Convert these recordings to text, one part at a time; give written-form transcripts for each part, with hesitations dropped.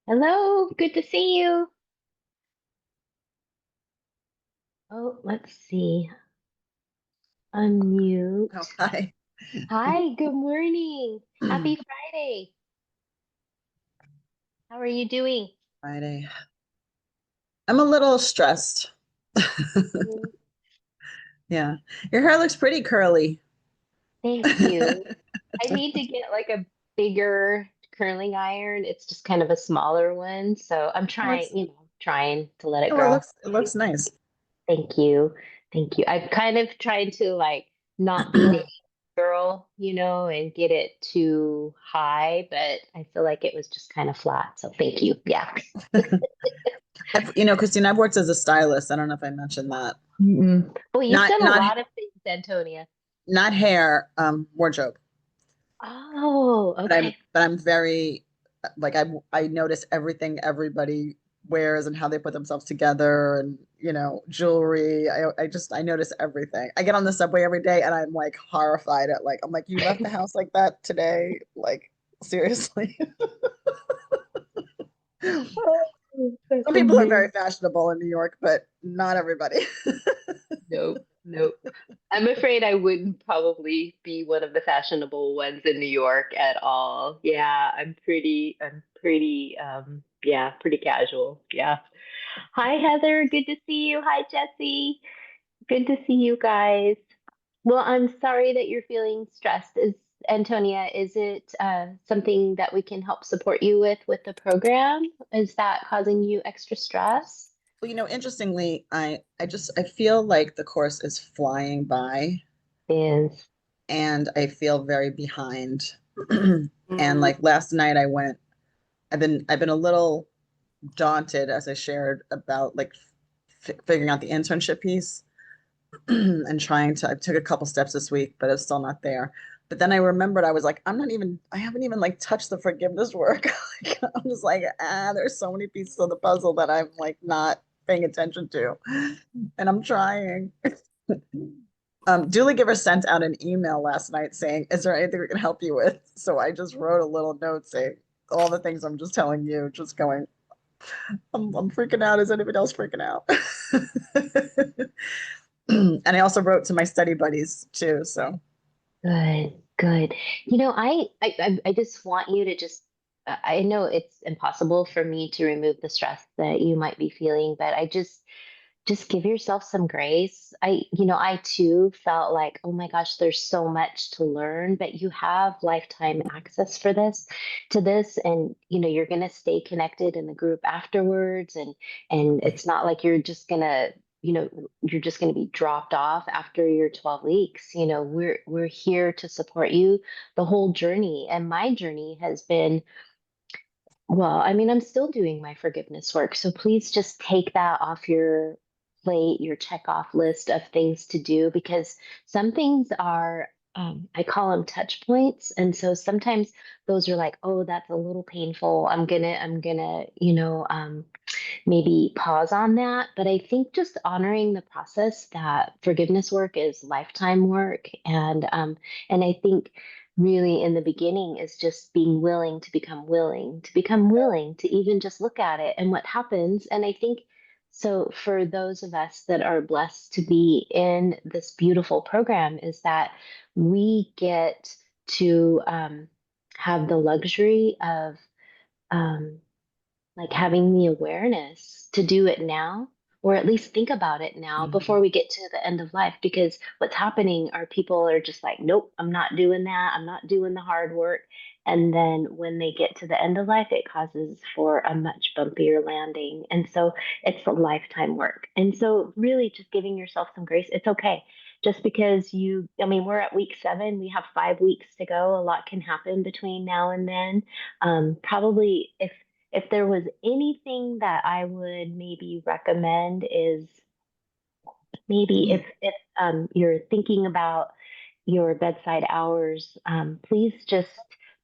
Hello, good to see you. Oh, let's see. Oh, Unmute. hi. Hi, good morning. Happy Friday. How are you doing? Friday. I'm a little stressed. Mm, Yeah. Your hair looks pretty curly. thank you. I need to get like a bigger curling iron. It's just kind of a smaller one, so I'm Oh, trying, trying to let it well, grow. it looks nice. Thank you. Thank you. I've kind of tried to like not be the girl, and get it too high, but I feel like it was just kind of flat. So thank you. Yeah. Christine, I've worked as a stylist. I don't know if I mentioned that. Well, you've Not done a not lot of things, Antonia. not hair, wardrobe. Oh, okay. But I'm very like I notice everything everybody wears and how they put themselves together and jewelry. I notice everything. I get on the subway every day and I'm like horrified at I'm like, you left the house like that today? Like seriously. Oh, Some that's people are very amazing. fashionable in New York, but not everybody. Nope, nope. I'm afraid I wouldn't probably be one of the fashionable ones in New York at all. Yeah, yeah, pretty casual. Yeah. Hi, Heather. Good to see you. Hi, Jesse. Good to see you guys. Well, I'm sorry that you're feeling stressed. Antonia, is it something that we can help support you with the program? Is that causing you extra stress? Well, interestingly, I feel like the course is flying by Is. and I feel very behind. And Mm, like last night I went I've been a little daunted as I shared about figuring out the internship piece and I took a couple steps this week, but it's still not there. But then I remembered I was like, I haven't even like touched the forgiveness work. I'm just like, there's so many pieces of the puzzle that I'm like not paying attention to. And I'm trying. Doula Giver sent out an email last night saying, is there anything we can help you with? So I just wrote a little note saying all the things I'm just telling you, just going, I'm freaking out. Is anybody else freaking out? And I also wrote to my study buddies too. So good, good. I just want you to just. I know it's impossible for me to remove the stress that you might be feeling, but just give yourself some grace. I too felt like, oh my gosh, there's so much to learn, but you have lifetime access to this, and you're going to stay connected in the group afterwards, and it's not like you know, you're just going to be dropped off after your 12 weeks. We're here to support you the whole journey, and my journey has been well, I mean, I'm still doing my forgiveness work. So please just take that off your plate, your check off list of things to do, because some things are, I call them touch points. And so sometimes those are like, oh, that's a little painful. I'm gonna, maybe pause on that. But I think just honoring the process that forgiveness work is lifetime work. And I think really in the beginning is just being willing to even just look at it and what happens. And I think so for those of us that are blessed to be in this beautiful program is that we get to have the luxury of um, like having the awareness to do it now, or at least think about it now before mhm. we get to the end of life. Because what's happening are people are just like, nope, I'm not doing that. I'm not doing the hard work. And then when they get to the end of life, it causes for a much bumpier landing. And so it's a lifetime work. And so, really, just giving yourself some grace. It's okay. Just because I mean, we're at week 7, we have 5 weeks to go. A lot can happen between now and then. Probably if there was anything that I would maybe recommend is maybe if you're thinking about your bedside hours, please just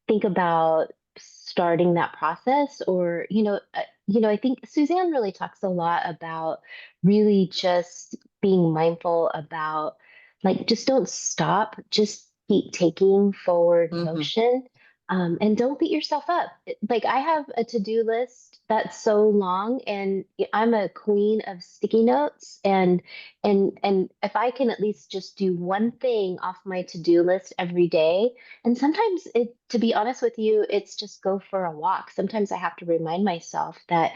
think about starting that process. Or I think Suzanne really talks a lot about really just being mindful about like just don't stop, just keep taking forward Mhm. motion. And don't beat yourself up. Like I have a to-do list that's so long, and I'm a queen of sticky notes. And if I can at least just do one thing off my to-do list every day, and sometimes it, to be honest with you, it's just go for a walk. Sometimes I have to remind myself that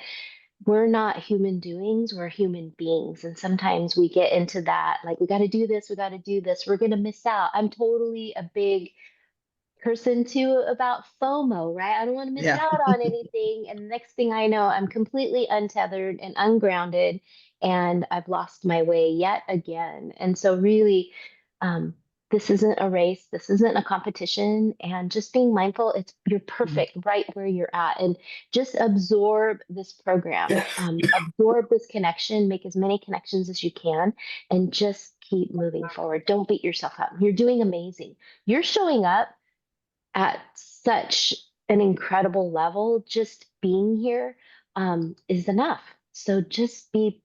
we're not human doings, we're human beings. And sometimes we get into that, like, we got to do this, we got to do this, we're going to miss out. I'm totally a big person too about FOMO, right? I don't want to miss Yeah. out on anything. And the next thing I know, I'm completely untethered and ungrounded, and I've lost my way yet again. And so, really, um, this isn't a race. This isn't a competition. And just being mindful, it's you're perfect right where you're at, and just absorb this program, absorb this connection, make as many connections as you can, and just keep moving forward. Don't beat yourself up. You're doing amazing. You're showing up at such an incredible level. Just being here is enough. So just be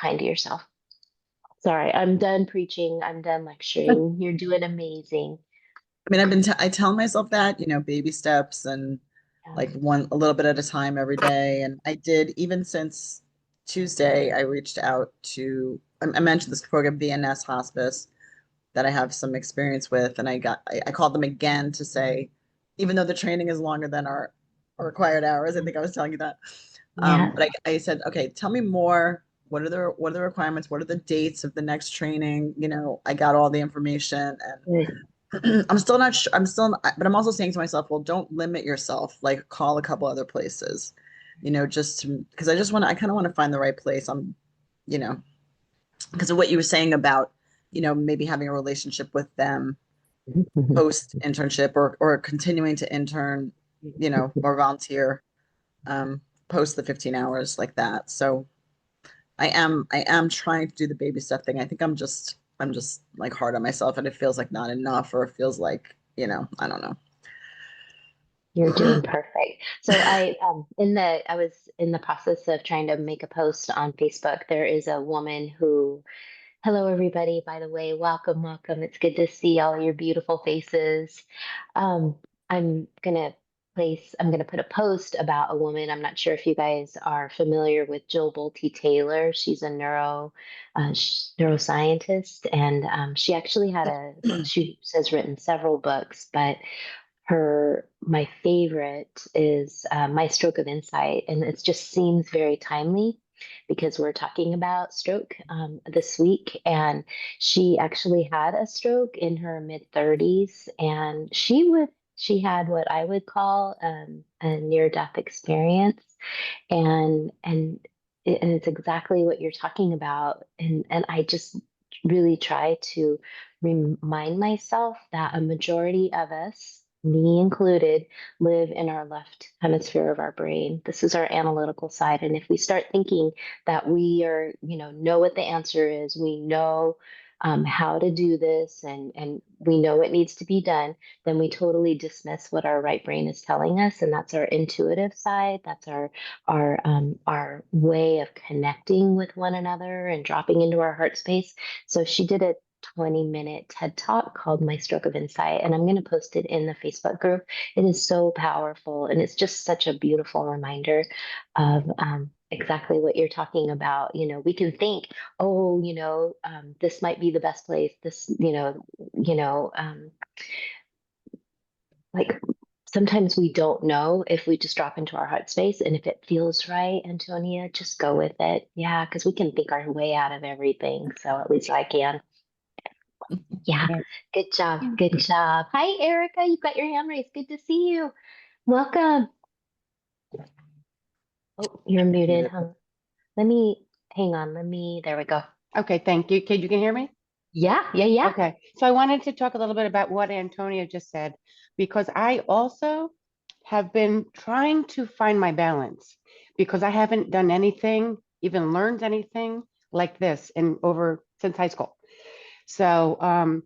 kind to yourself. Sorry, I'm done preaching. I'm done lecturing. You're doing amazing. I mean, I tell myself that, baby steps and like a little bit at a time every day. And I did, even since Tuesday, I reached out to, I mentioned this program, BNS Hospice, that I have some experience with. And I called them again to say, even though the training is longer than our required hours, I think I was telling you that. Yeah. But I said, okay, tell me more. What are the requirements? What are the dates of the next training? I got all the information, Good. I'm still not sure. But I'm also saying to myself, well, don't limit yourself. Like, call a couple other places, because I kind of want to find the right place. You know, because of what you were saying about, maybe having a relationship with them post internship, or continuing to intern, or volunteer, post the 15 hours like that. So I am trying to do the baby step thing. I think I'm just like hard on myself, and it feels like not enough, or it feels like, I don't know. You're doing perfect. So I was in the process of trying to make a post on Facebook. There is a woman who hello, everybody. By the way, welcome, welcome. It's good to see all your beautiful faces. Um, I'm gonna put a post about a woman. I'm not sure if you guys are familiar with Jill Bolte Taylor. She's a neuroscientist, and she actually she has written several books, but my favorite is My Stroke of Insight, and it just seems very timely because we're talking about stroke this week. And she actually had a stroke in her mid 30s, and she had what I would call a near death experience, and it's exactly what you're talking about. And I just really try to remind myself that a majority of us, me included, live in our left hemisphere of our brain. This is our analytical side. And if we start thinking that we know what the answer is, we know how to do this, and we know it needs to be done, then we totally dismiss what our right brain is telling us. And that's our intuitive side. That's our way of connecting with one another and dropping into our heart space. So she did a 20-minute TED Talk called My Stroke of Insight, and I'm going to post it in the Facebook group. It is so powerful, and it's just such a beautiful reminder of exactly what you're talking about. We can think, oh, this might be the best place. This, like sometimes we don't know if we just drop into our heart space, and if it feels right, Antonia, just go with it. Yeah, because we can think our way out of everything. So at least I can. Yeah, Yeah. good job. Good job. Hi, Erica. You've got your hand raised. Good to see you. Welcome. Oh, you're muted. Muted. Let me hang on. There we go. Okay, thank you. You can hear me? Yeah, yeah, yeah. Okay, so I wanted to talk a little bit about what Antonia just said, because I also have been trying to find my balance, because I haven't done anything, even learned anything like this in over since high school. So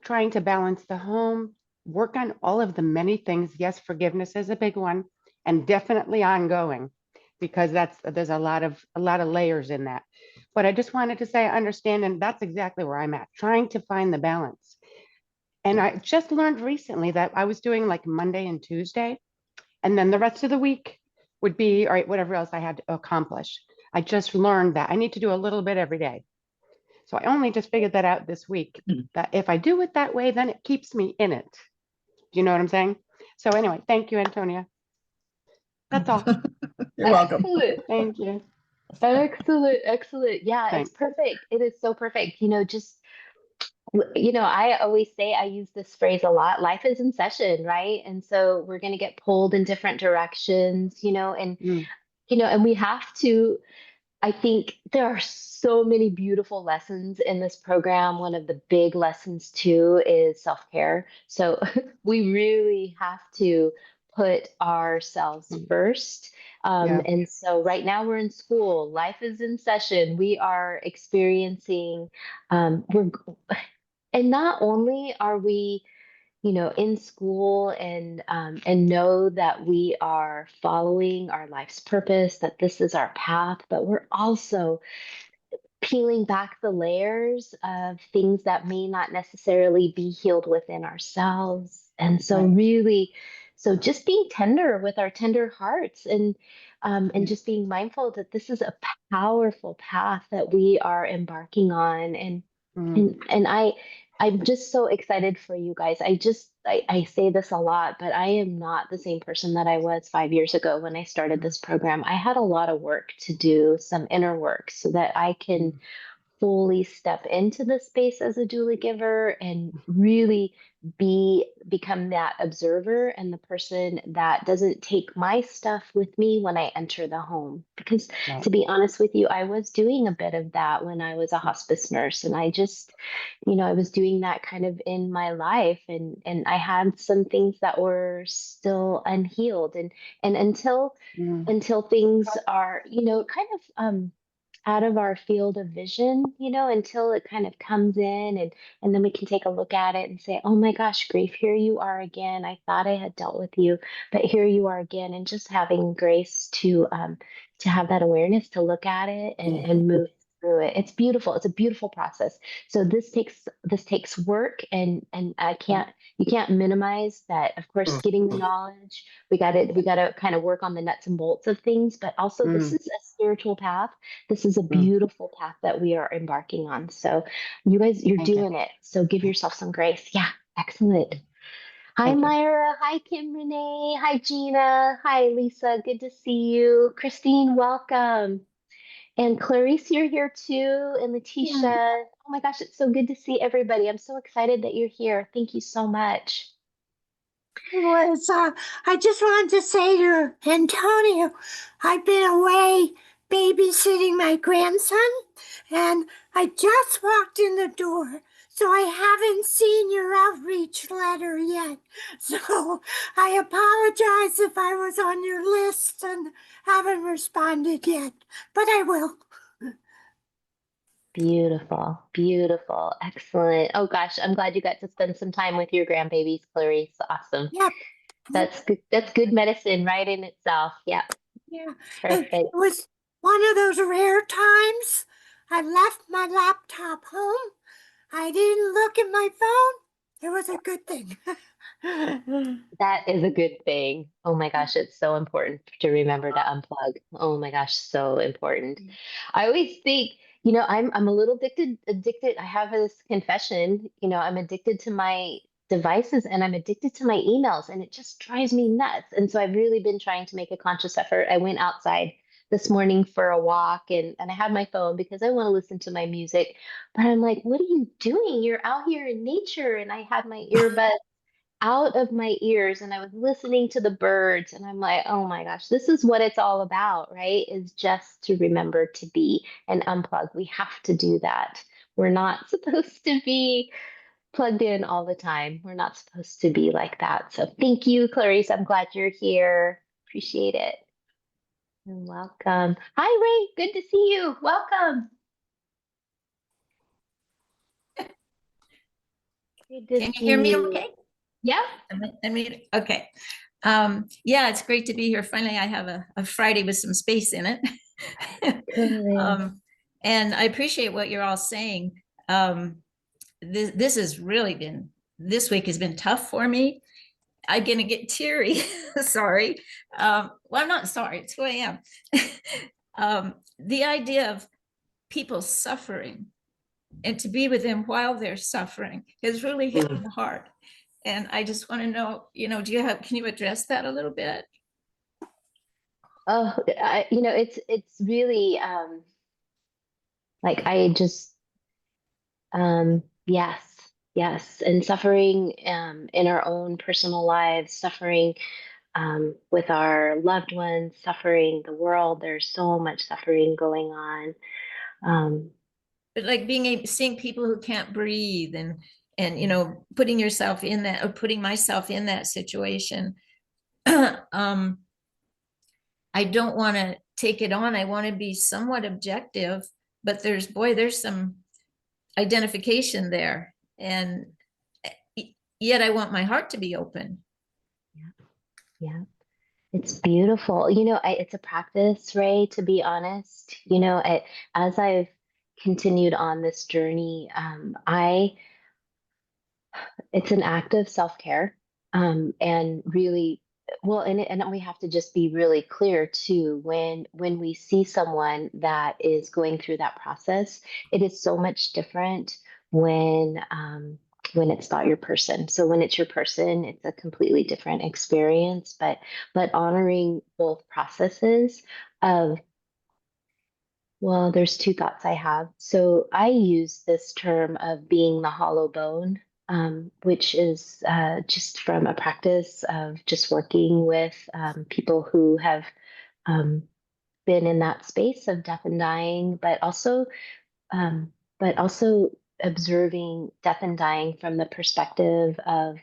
trying to balance the home, work on all of the many things. Yes, forgiveness is a big one, and definitely ongoing, because there's a lot of layers in that. But I just wanted to say I understand, and that's exactly where I'm at, trying to find the balance. And I just learned recently that I was doing like Monday and Tuesday, and then the rest of the week would be, all right, whatever else I had to accomplish. I just learned that I need to do a little bit every day. So I only just figured that out this week, that if I do it that way, then it keeps me in it. Do you know what I'm saying? So anyway, thank you, Antonia. That's all. You're welcome. Excellent. Thank you. Excellent. Excellent. Yeah, it's Thanks. perfect. It is so perfect. I always say, I use this phrase a lot, life is in session, right? And so we're going to get pulled in different directions, Mm, and we have to. I think there are so many beautiful lessons in this program. One of the big lessons, too, is self care. So we really have to put ourselves mm, first. yeah. And so right now we're in school, life is in session. We are experiencing, and not only are we in school and know that we are following our life's purpose, that this is our path, but we're also peeling back the layers of things that may not necessarily be healed within ourselves. And so Right. really, so just being tender with our tender hearts and Yeah. just being mindful that this is a powerful path that we are embarking on. And Mm, and I'm just so excited for you guys. I say this a lot, but I am not the same person that I was 5 years ago when I started mm, this program. I had a lot of work to do, some inner work, so that I can mm, fully step into the space as a doula giver and really become that observer and the person that doesn't take my stuff with me when I enter the home. Because right. to be honest with you, I was doing a bit of that when I was a hospice nurse, and I was doing that kind of in my life, and I had some things that were still unhealed, and Mm, until things are kind of out of our field of vision, until it kind of comes in, and then we can take a look at it and say, oh my gosh, grief, here you are again. I thought I had dealt with you, but here you are again. And just having grace to have that awareness to look at it yeah. and move through it. It's beautiful. It's a beautiful process. So this takes work, and I can't you can't minimize that. Of course, getting the knowledge, we got to kind of work on the nuts and bolts of things, but also this Mm, is a spiritual path. This is a mm, beautiful path that we are embarking on. So you guys, you're thank you. doing it. So give yourself some grace. Yeah, excellent. Hi, Thank you. Myra. Hi, Kim Renee. Hi, Gina. Hi, Lisa. Good to see you. Christine, welcome. And Clarice, you're here too. And Yeah. Letitia. Oh my gosh, it's so good to see everybody. I'm so excited that you're here. Thank you so much. Was I just wanted to say to Antonio, I've been away babysitting my grandson, and I just walked in the door, so I haven't seen your outreach letter yet. So I apologize if I was on your list and haven't responded yet, but I will. Beautiful, beautiful, excellent. Oh gosh, I'm glad you got to spend some time with your grandbabies, Clarice. Awesome. Yep. That's good. That's good medicine right in itself. Yep. Yeah, it Perfect. was one of those rare times I left my laptop home. I didn't look at my phone. It was a good thing. That is a good thing. Oh my gosh, it's so important to remember to unplug. Oh my gosh, so important. I always think, I'm a little addicted. I have this confession, I'm addicted to my devices and I'm addicted to my emails, and it just drives me nuts. And so I've really been trying to make a conscious effort. I went outside this morning for a walk, and I had my phone because I want to listen to my music. But I'm like, what are you doing? You're out here in nature. And I had my earbuds out of my ears and I was listening to the birds, and I'm like, oh my gosh, this is what it's all about, right? Is just to remember to be and unplug. We have to do that. We're not supposed to be plugged in all the time. We're not supposed to be like that. So thank you, Clarice. I'm glad you're here. Appreciate it. And welcome. Hi, Ray. Good to see you. Welcome. Good to Can you see hear me you. okay? Yep. Okay. Yeah, it's great to be here. Finally, I have a Friday with some space in it. Good. And I appreciate what you're all saying. This has really been this week has been tough for me. I'm gonna get teary. Sorry. Well, I'm not sorry. It's who I am. The idea of people suffering and to be with them while they're suffering has really hit me hard. And I just want to know, can you address that a little bit? Oh, it's really like I just yes, yes, and suffering in our own personal lives, suffering with our loved ones, suffering the world. There's so much suffering going on. But like seeing people who can't breathe and putting yourself in that, or putting myself in that situation. I don't want to take it on. I want to be somewhat objective, but there's some identification there. And yet I want my heart to be open. Yeah. It's beautiful. It's a practice, Ray, to be honest. As I've continued on this journey, it's an act of self-care. And really, well, and we have to just be really clear too, when we see someone that is going through that process, it is so much different when it's not your person. So when it's your person, it's a completely different experience. But honoring both processes of, well, there's two thoughts I have. So I use this term of being the hollow bone, which is just from a practice of just working with people who have um, been in that space of death and dying, um, but also observing death and dying from the perspective of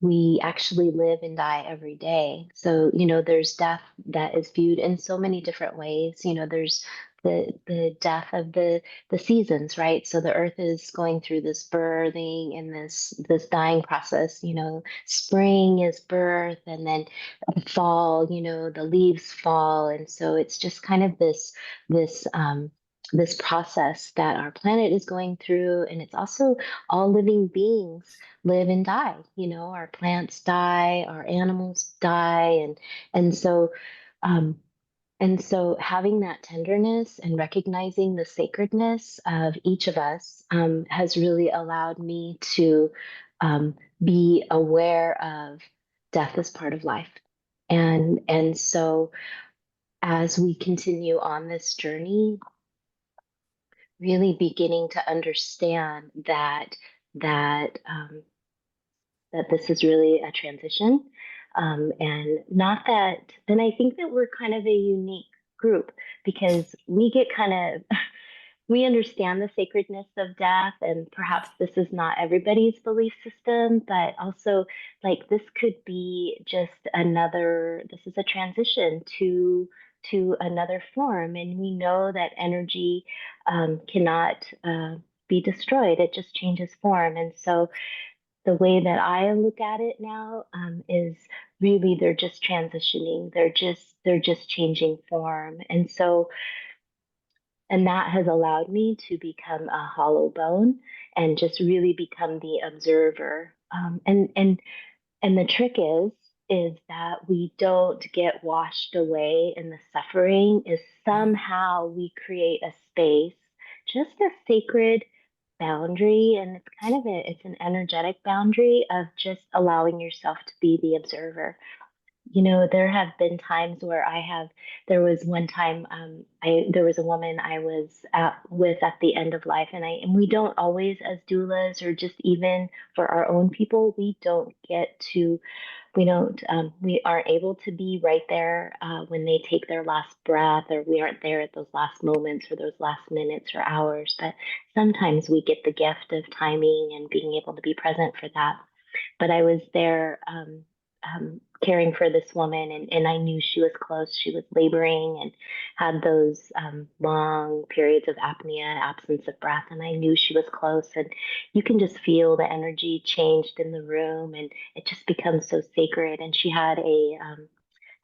we actually live and die every day. So, there's death that is viewed in so many different ways. There's the death of the seasons, right? So the earth is going through this birthing and this dying process. Spring is birth, and then fall, the leaves fall. And so it's just kind of this process that our planet is going through. And it's also all living beings live and die. Our plants die, our animals die. And and so having that tenderness and recognizing the sacredness of each of us has really allowed me to be aware of death as part of life. And so as we continue on this journey, really beginning to understand that that this is really a transition, and not that. And I think that we're kind of a unique group because we get kind of we understand the sacredness of death, and perhaps this is not everybody's belief system, but also like this could be just another. This is a transition to another form, and we know that energy cannot be destroyed. It just changes form. And so the way that I look at it now is really they're just transitioning. They're just changing form. And that has allowed me to become a hollow bone and just really become the observer. And the trick is that we don't get washed away in the suffering. Is somehow we create a space, just a sacred boundary, and it's kind of it's an energetic boundary of just allowing yourself to be the observer. There have been times where there was one time, there was a woman I was with at the end of life, and we don't always, as doulas, or just even for our own people, we aren't able to be right there when they take their last breath, or we aren't there at those last moments or those last minutes or hours. But sometimes we get the gift of timing and being able to be present for that. But I was there caring for this woman, and I knew she was close. She was laboring and had those long periods of apnea, absence of breath, and I knew she was close. And you can just feel the energy changed in the room, and it just becomes so sacred. And she had a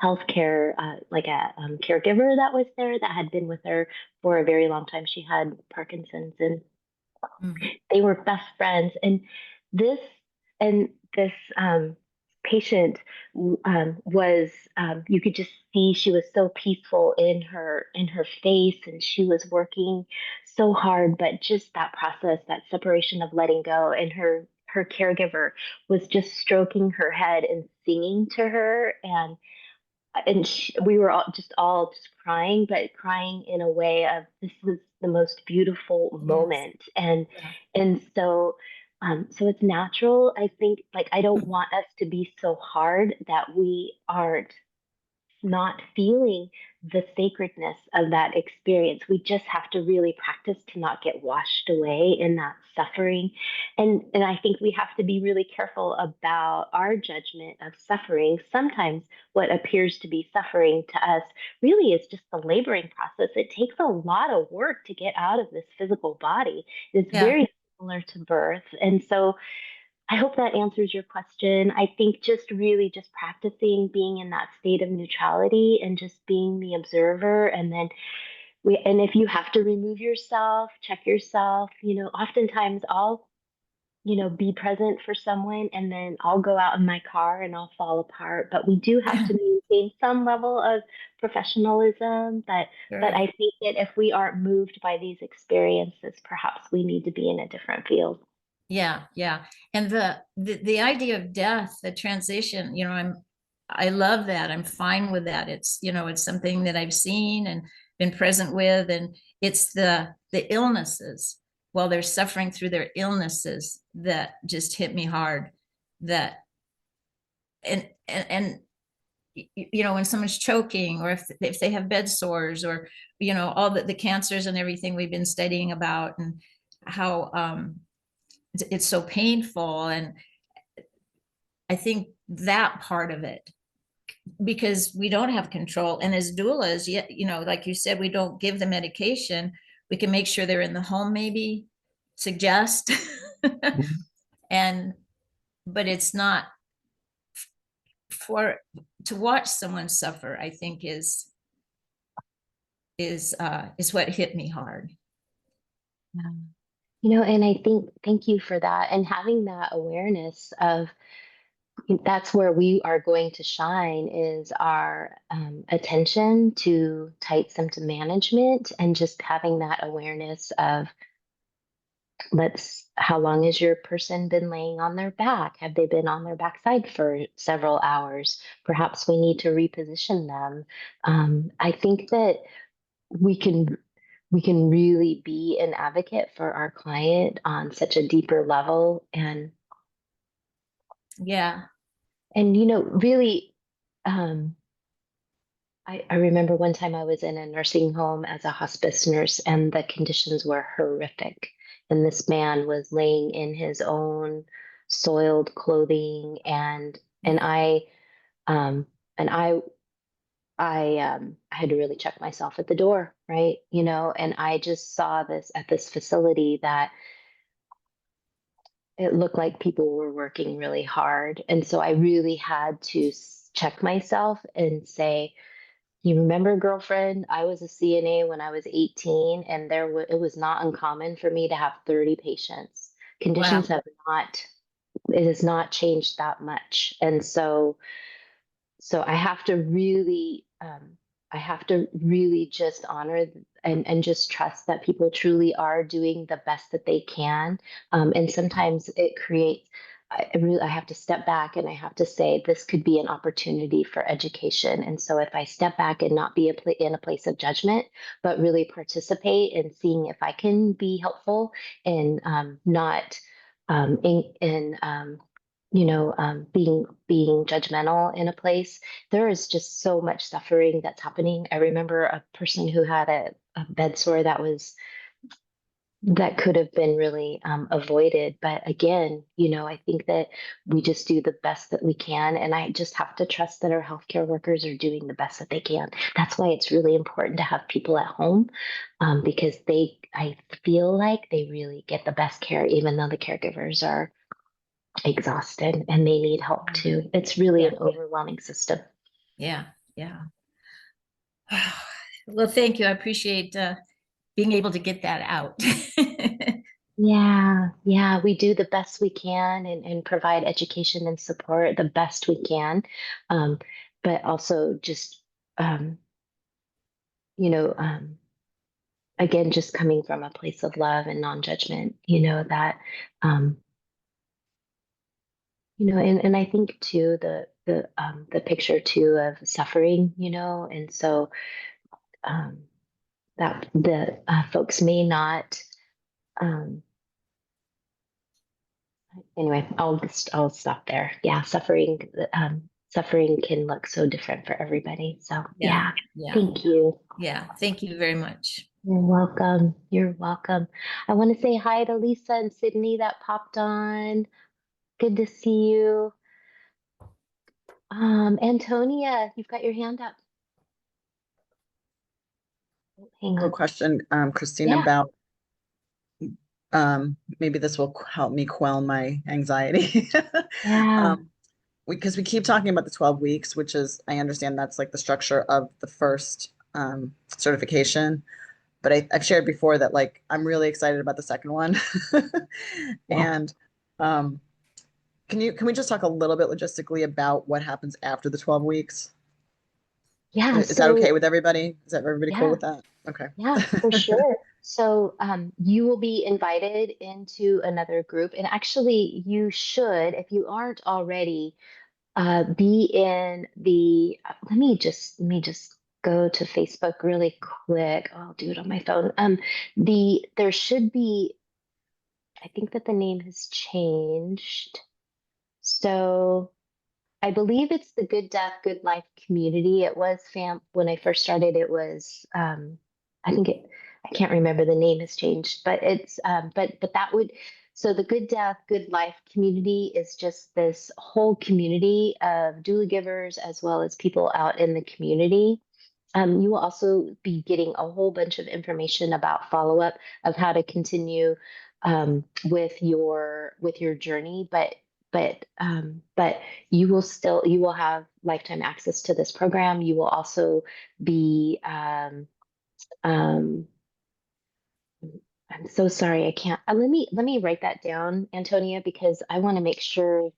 healthcare, like a caregiver that was there that had been with her for a very long time. She had Parkinson's, and they were best friends. And this and this patient was you could just see she was so peaceful in her face, and she was working so hard, but just that process, that separation of letting go, and her caregiver was just stroking her head and singing to her, and we were all just crying, but crying in a way of this was the most beautiful Yes. moment, Yeah. and so so it's natural. I think, like, I don't want us to be so hard that we aren't not feeling the sacredness of that experience. We just have to really practice to not get washed away in that suffering. And I think we have to be really careful about our judgment of suffering. Sometimes what appears to be suffering to us really is just the laboring process. It takes a lot of work to get out of this physical body. It's Yeah. very similar to birth. And so I hope that answers your question. I think just really just practicing being in that state of neutrality and just being the observer. And then and if you have to remove yourself, check yourself. Oftentimes I'll, be present for someone, and then I'll go out in my car and I'll fall apart. But we do have to maintain some level of professionalism. But Sure. I think that if we aren't moved by these experiences, perhaps we need to be in a different field. Yeah, yeah. And the idea of death, the transition, I love that. I'm fine with that. It's something that I've seen and been present with, and it's the illnesses while they're suffering through their illnesses that just hit me hard. That and when someone's choking, or if they have bed sores, or all the cancers and everything we've been studying about, and how it's so painful. And I think that part of it, because we don't have control. And as doulas, yet, like you said, we don't give the medication. We can make sure they're in the home, maybe suggest, and, but it's not for, to watch someone suffer, I think is what hit me hard. Yeah. And I think, thank you for that. And having that awareness of that's where we are going to shine is our attention to tight symptom management, and just having that awareness of how long has your person been laying on their back? Have they been on their backside for several hours? Perhaps we need to reposition them. I think that we can we can really be an advocate for our client on such a deeper level, Yeah. and really, um, I remember one time I was in a nursing home as a hospice nurse, and the conditions were horrific. And this man was laying in his own soiled clothing, and um, and I had to really check myself at the door, right? And I just saw this at this facility that it looked like people were working really hard, and so I really had to check myself and say, you remember, girlfriend, I was a CNA when I was 18, and it was not uncommon for me to have 30 patients. Wow. Conditions have not, it has not changed that much. And so I have to really just honor and just trust that people truly are doing the best that they can. And sometimes it creates, I have to step back and I have to say, this could be an opportunity for education. And so if I step back and not be in a place of judgment, but really participate in seeing if I can be helpful, and not being judgmental in a place. There is just so much suffering that's happening. I remember a person who had a bed sore that could have been really avoided. But again, I think that we just do the best that we can. And I just have to trust that our healthcare workers are doing the best that they can. That's why it's really important to have people at home, because I feel like they really get the best care, even though the caregivers are exhausted and they need help too. It's really Yeah. an overwhelming system. Yeah. Yeah. Well, thank you. I appreciate being able to get that out. Yeah, we do the best we can and provide education and support the best we can. Um, but also just, um, you know, again, just coming from a place of love and non-judgment, that, um, and I think too, the picture too of suffering, and so, um, that the folks may not, um, anyway, I'll stop there. Yeah, suffering can look so different for everybody. So Yeah, yeah, yeah, thank you. yeah. Thank you very much. You're welcome. You're welcome. I want to say hi to Lisa and Sydney that popped on. Good to see you. Antonia, you've got your hand up. Oh, hang Quick on. question, Christine, Yeah. about maybe this will help me quell my anxiety. Yeah. Because we keep talking about the 12 weeks, which is, I understand that's like the structure of the first certification. But I've shared before that like I'm really excited about the second one. Yeah. And can we just talk a little bit logistically about what happens after the 12 weeks? Yeah. Is that okay So with everybody? Is that everybody cool yeah. with that? Okay. Yeah, for sure. So, you will be invited into another group, and actually, you should, if you aren't already, be in the. Let me just go to Facebook really quick. I'll do it on my phone. There should be. I think that the name has changed. So. I believe it's the Good Death, Good Life community. It was when I first started. It was I think it. I can't remember the name has changed, but it's but that would so the Good Death, Good Life community is just this whole community of doula givers as well as people out in the community. You will also be getting a whole bunch of information about follow up of how to continue with your journey, but you will have lifetime access to this program. You will also be um, I'm so sorry I can't let me write that down, Antonia, because I want to make sure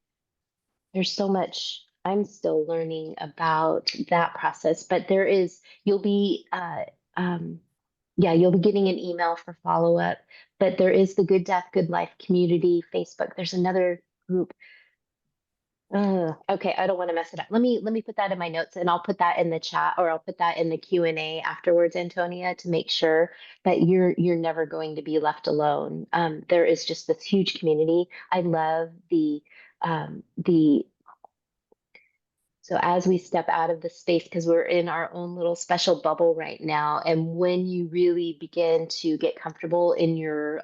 there's so much I'm still learning about that process, but you'll be, yeah, you'll be getting an email for follow up. But there is the Good Death, Good Life community Facebook. There's another group. Okay, I don't want to mess it up. Let me put that in my notes, and I'll put that in the chat, or I'll put that in the Q&A afterwards, Antonia, to make sure that you're never going to be left alone. There is just this huge community. I love the so as we step out of the space, because we're in our own little special bubble right now, and when you really begin to get comfortable in your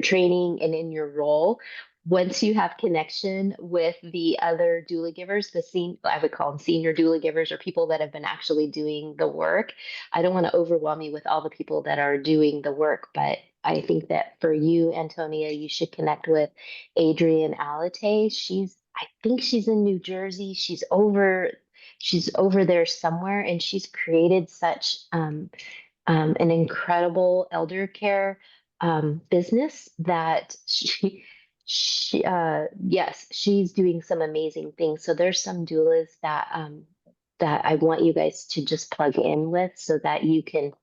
training and in your role, once you have connection with the other doula givers, I would call them senior doula givers or people that have been actually doing the work. I don't want to overwhelm you with all the people that are doing the work, but I think that for you, Antonia, you should connect with Adrienne Alate. I think she's in New Jersey. She's over there somewhere, and she's created such an incredible elder care business that yes, she's doing some amazing things. So there's some doulas that I want you guys to just plug in with so that you can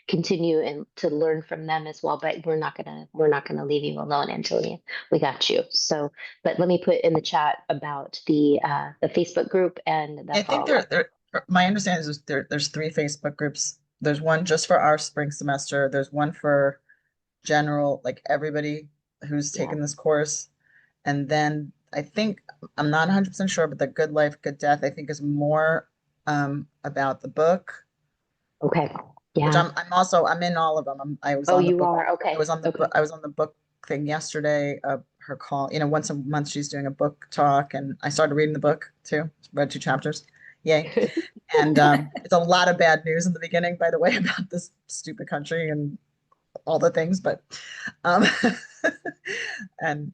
continue and to learn from them as well. But we're not gonna leave you alone, Antonia. We got you. So, but let me put in the chat about the Facebook group and the I think follow up. my understanding is there's three Facebook groups. There's one just for our spring semester. There's one for general, like everybody who's Yeah. taken this course. And then I think, I'm not 100% sure, but the Good Life, Good Death, I think is more about the book, Okay. which Yeah. I'm in all of them. I was Oh, on the you book. are. I Okay. was on the book. Okay. I was on the book thing yesterday. Her call, once a month she's doing a book talk, and I started reading the book too. Read 2 chapters. Yay. And it's a lot of bad news in the beginning, by the way, about this stupid country and all the things, but um and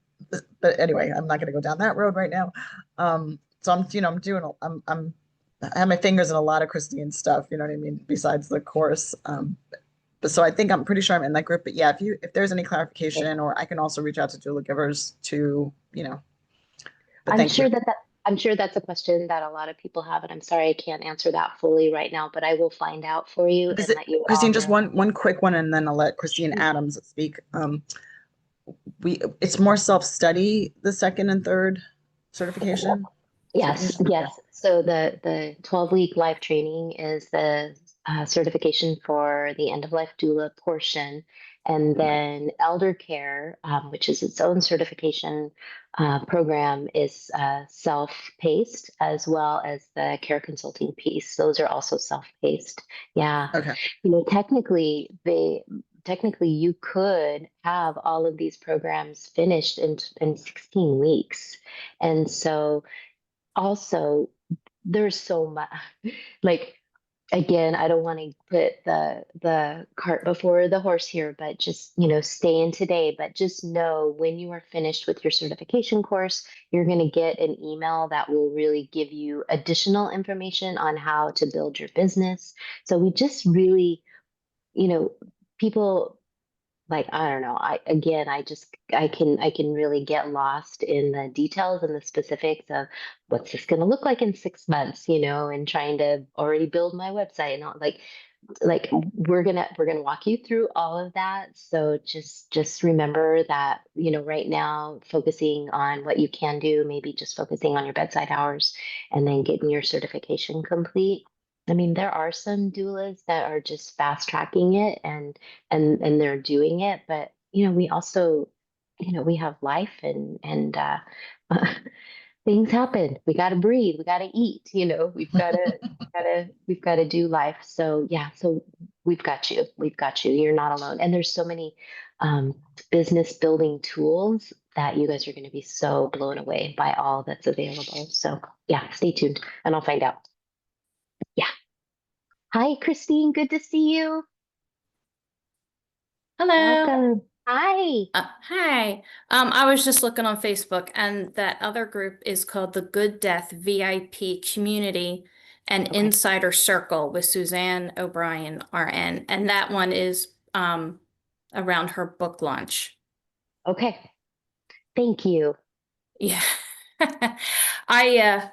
but anyway, I'm not going to go down that road right now. So I'm doing I have my fingers in a lot of Christine stuff, you know what I mean, besides the course. but so I think I'm pretty sure I'm in that group. But yeah, if there's any clarification, or I can also reach out to doula givers to, but I'm thank you. sure I'm sure that's a question that a lot of people have, and I'm sorry I can't answer that fully right now, but I will find out for you and let you all Christine, just know. one quick one, and then I'll let Christine Adams speak. It's more self-study, the second and third certification. Yes, Okay. yes. So the 12-week life training is the certification for the end of life doula portion, and then elder care, which is its own certification program, is self-paced, as well as the care consulting piece. Those are also self-paced. Yeah. Okay. Technically you could have all of these programs finished in 16 weeks. And so also there's so much, like, again, I don't want to put the cart before the horse here, but just, stay in today. But just know when you are finished with your certification course, you're going to get an email that will really give you additional information on how to build your business. So we just really, you know people, like, I don't know, I can really get lost in the details and the specifics of what's this going to look like in 6 months, and trying to already build my website and all, like we're gonna walk you through all of that. So just remember that, right now, focusing on what you can do, maybe just focusing on your bedside hours and then getting your certification complete. I mean, there are some doulas that are just fast tracking it, and they're doing it, but we also, we have life, and things happen. We got to breathe, we got to eat, we've got to do life. So yeah, so we've got you, you're not alone. And there's so many um, business building tools that you guys are going to be so blown away by all that's available. So yeah, stay tuned and I'll find out. Yeah. Hi, Christine, good to see you. Hello. Welcome. Hi. Hi. I was just looking on Facebook, and that other group is called the Good Death VIP Community and Okay. Insider Circle with Suzanne O'Brien, RN. And that one is around her book launch. Okay. Thank you. Yeah. I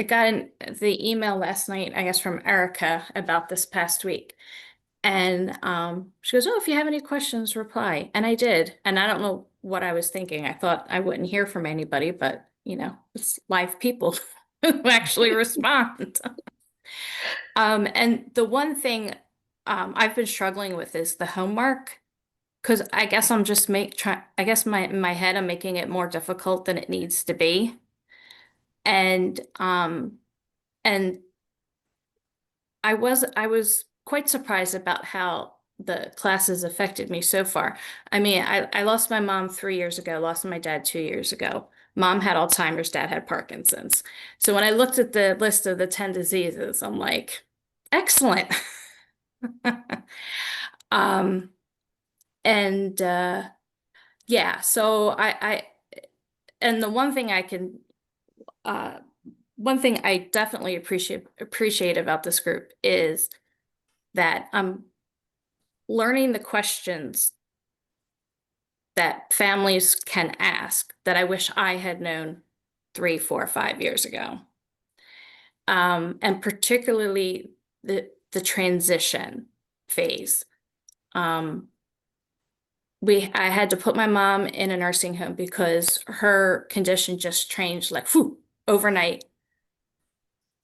got the email last night, I guess, from Erica about this past week. And she goes, "Oh, if you have any questions, reply." And I did. And I don't know what I was thinking. I thought I wouldn't hear from anybody, but it's live people who actually respond. And the one thing I've been struggling with is the homework, because I guess I'm just I guess in my head I'm making it more difficult than it needs to be. And I was quite surprised about how the classes affected me so far. I mean, I lost my mom 3 years ago, lost my dad 2 years ago. Mom had Alzheimer's, dad had Parkinson's. So when I looked at the list of the 10 diseases, I'm like, excellent. Um, and yeah, so and the one thing I definitely appreciate about this group is that I'm learning the questions that families can ask that I wish I had known 3, 4, 5 years ago. And particularly the transition phase. I had to put my mom in a nursing home because her condition just changed like overnight.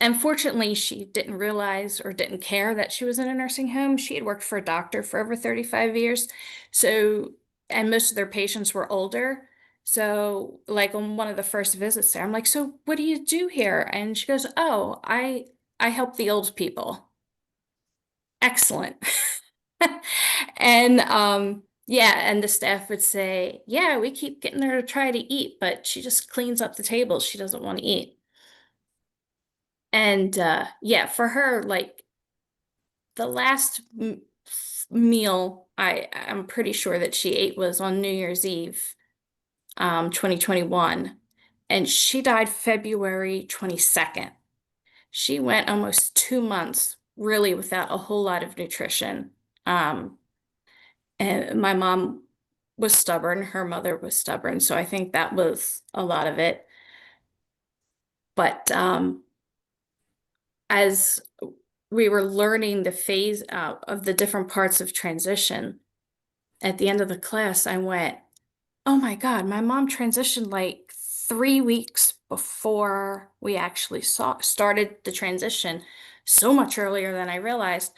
And fortunately, she didn't realize or didn't care that she was in a nursing home. She had worked for a doctor for over 35 years. So, and most of their patients were older. So, like on one of the first visits there, I'm like, "So what do you do here?" And she goes, "Oh, I help the old people." Excellent. And yeah, and the staff would say, "Yeah, we keep getting her to try to eat, but she just cleans up the table. She doesn't want to eat." And yeah, for her, like the last meal I'm pretty sure that she ate was on New Year's Eve, 2021, and she died February 22nd. She went almost 2 months really without a whole lot of nutrition. And my mom was stubborn, her mother was stubborn, so I think that was a lot of it. But as we were learning the phase out of the different parts of transition, at the end of the class, I went, oh my God, my mom transitioned like 3 weeks before we actually started the transition, so much earlier than I realized.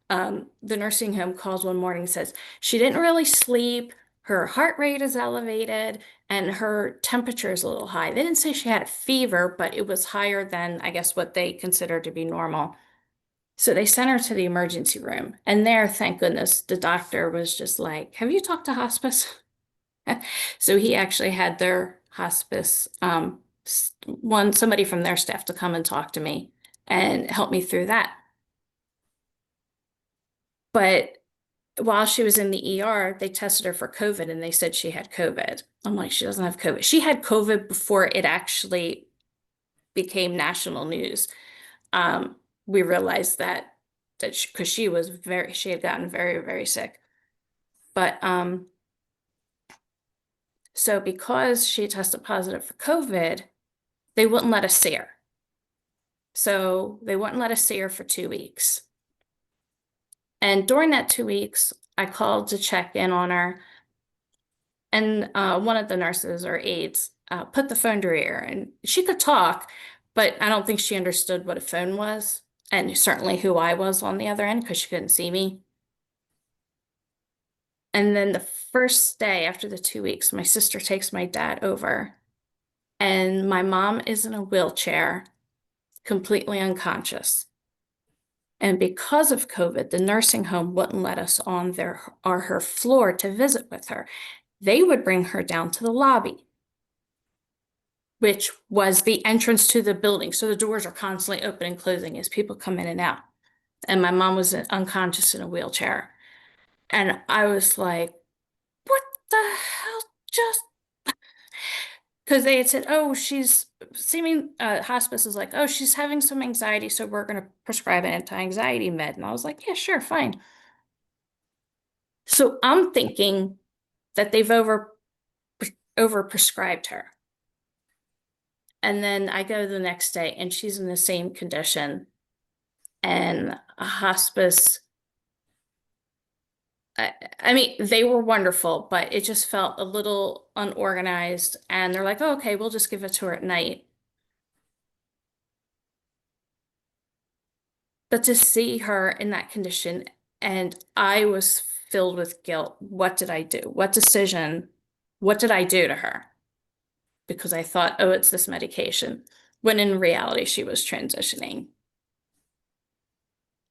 The nursing home calls one morning and says she didn't really sleep, her heart rate is elevated, and her temperature is a little high. They didn't say she had a fever, but it was higher than, I guess, what they consider to be normal. So they sent her to the emergency room. And there, thank goodness, the doctor was just like, have you talked to hospice? So he actually had their hospice, somebody from their staff to come and talk to me and help me through that. But while she was in the ER, they tested her for COVID and they said she had COVID. I'm like, she doesn't have COVID. She had COVID before it actually became national news. We realized that because she had gotten very, very sick. But so because she tested positive for COVID, they wouldn't let us see her. So they wouldn't let us see her for 2 weeks. And during that 2 weeks, I called to check in on her. And one of the nurses or aides put the phone to her ear, and she could talk, but I don't think she understood what a phone was, and certainly who I was on the other end because she couldn't see me. And then the first day after the 2 weeks, my sister takes my dad over, and my mom is in a wheelchair, completely unconscious. And because of COVID, the nursing home wouldn't let us on her floor to visit with her. They would bring her down to the lobby, which was the entrance to the building. So the doors are constantly open and closing as people come in and out. And my mom was unconscious in a wheelchair. And I was like, what the hell just? Because they had said, oh, hospice is like, oh, she's having some anxiety, so we're going to prescribe an anti-anxiety med. And I was like, yeah, sure, fine. So I'm thinking that they've overprescribed her. And then I go the next day and she's in the same condition. And a hospice, I mean, they were wonderful, but it just felt a little unorganized. And they're like, oh, okay, we'll just give it to her at night. But to see her in that condition, and I was filled with guilt. What did I do? What did I do to her? Because I thought, oh, it's this medication, when in reality, she was transitioning.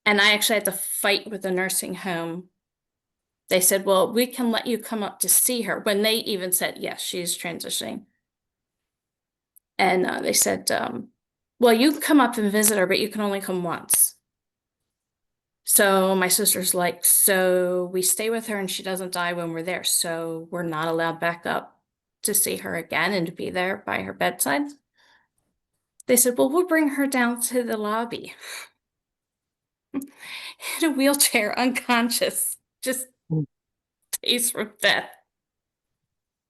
And I actually had to fight with the nursing home. They said, well, we can let you come up to see her, when they even said, yes, she's transitioning. And they said, well, you can come up and visit her, but you can only come once. So my sister's like, so we stay with her and she doesn't die when we're there. So we're not allowed back up to see her again and to be there by her bedside. They said, well, we'll bring her down to the lobby in a wheelchair, unconscious, just days from death.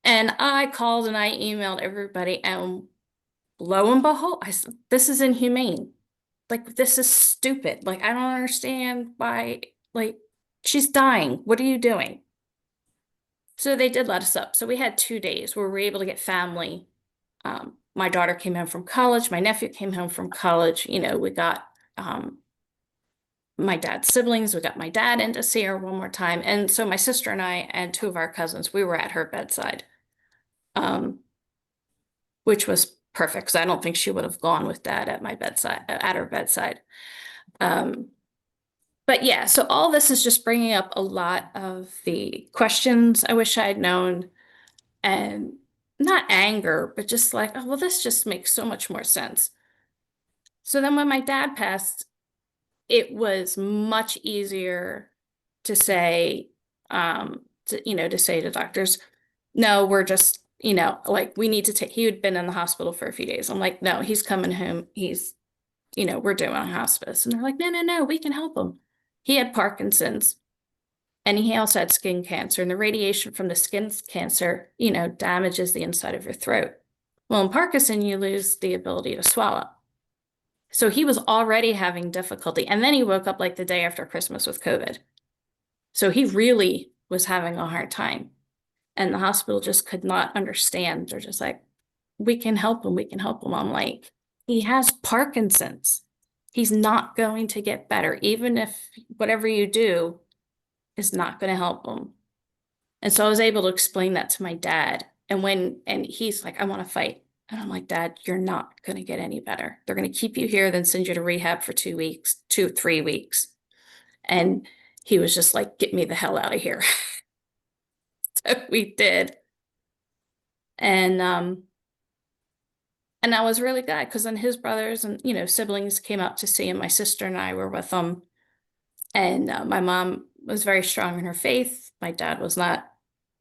And I called and I emailed everybody, and lo and behold, I said, this is inhumane. Like, this is stupid. Like, I don't understand why, like, she's dying. What are you doing? So they did let us up. So we had 2 days where we were able to get family. My daughter came home from college. My nephew came home from college. You know, we got my dad's siblings. We got my dad in to see her one more time. And so my sister and I and two of our cousins, we were at her bedside, which was perfect because I don't think she would have gone with dad at her bedside. But yeah, so all this is just bringing up a lot of the questions I wish I had known, and not anger, but just like, oh, well, this just makes so much more sense. So then when my dad passed, it was much easier to say, to say to doctors, no, we're just, like, we need to take, he had been in the hospital for a few days. I'm like, no, he's coming home. We're doing a hospice. And they're like, no, we can help him. He had Parkinson's. And he also had skin cancer, and the radiation from the skin cancer, damages the inside of your throat. Well, in Parkinson, you lose the ability to swallow. So he was already having difficulty. And then he woke up like the day after Christmas with COVID. So he really was having a hard time. And the hospital just could not understand. They're just like, we can help him. We can help him. I'm like, he has Parkinson's. He's not going to get better. Even if whatever you do is not going to help him. And so I was able to explain that to my dad. And he's like, I want to fight. And I'm like, Dad, you're not going to get any better. They're going to keep you here, then send you to rehab for 3 weeks. And he was just like, get me the hell out of here. So we did. And I was really glad because then his brothers and, siblings came out to see him. My sister and I were with them. And my mom was very strong in her faith. My dad was not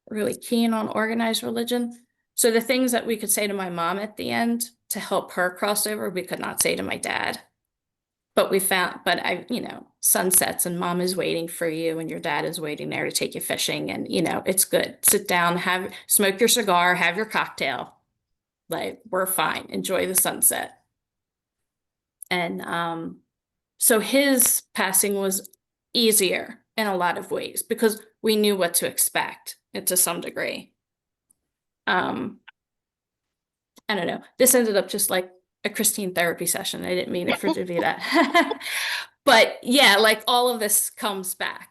really keen on organized religion. So the things that we could say to my mom at the end to help her cross over, we could not say to my dad. But sunsets and mom is waiting for you and your dad is waiting there to take you fishing. And, it's good. Sit down, smoke your cigar, have your cocktail. Like, we're fine. Enjoy the sunset. And so his passing was easier in a lot of ways because we knew what to expect to some degree. I don't know. This ended up just like a Christine therapy session. I didn't mean it for to be that. But yeah, like all of this comes back,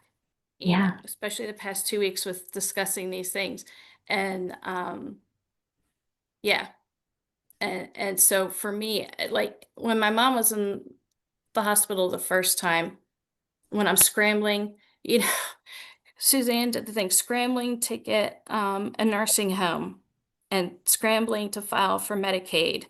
especially the past 2 weeks with discussing these things. And yeah. And so for me, like when my mom was in the hospital the first time, when I'm scrambling, Suzanne did the thing, scrambling to get a nursing home and scrambling to file for Medicaid.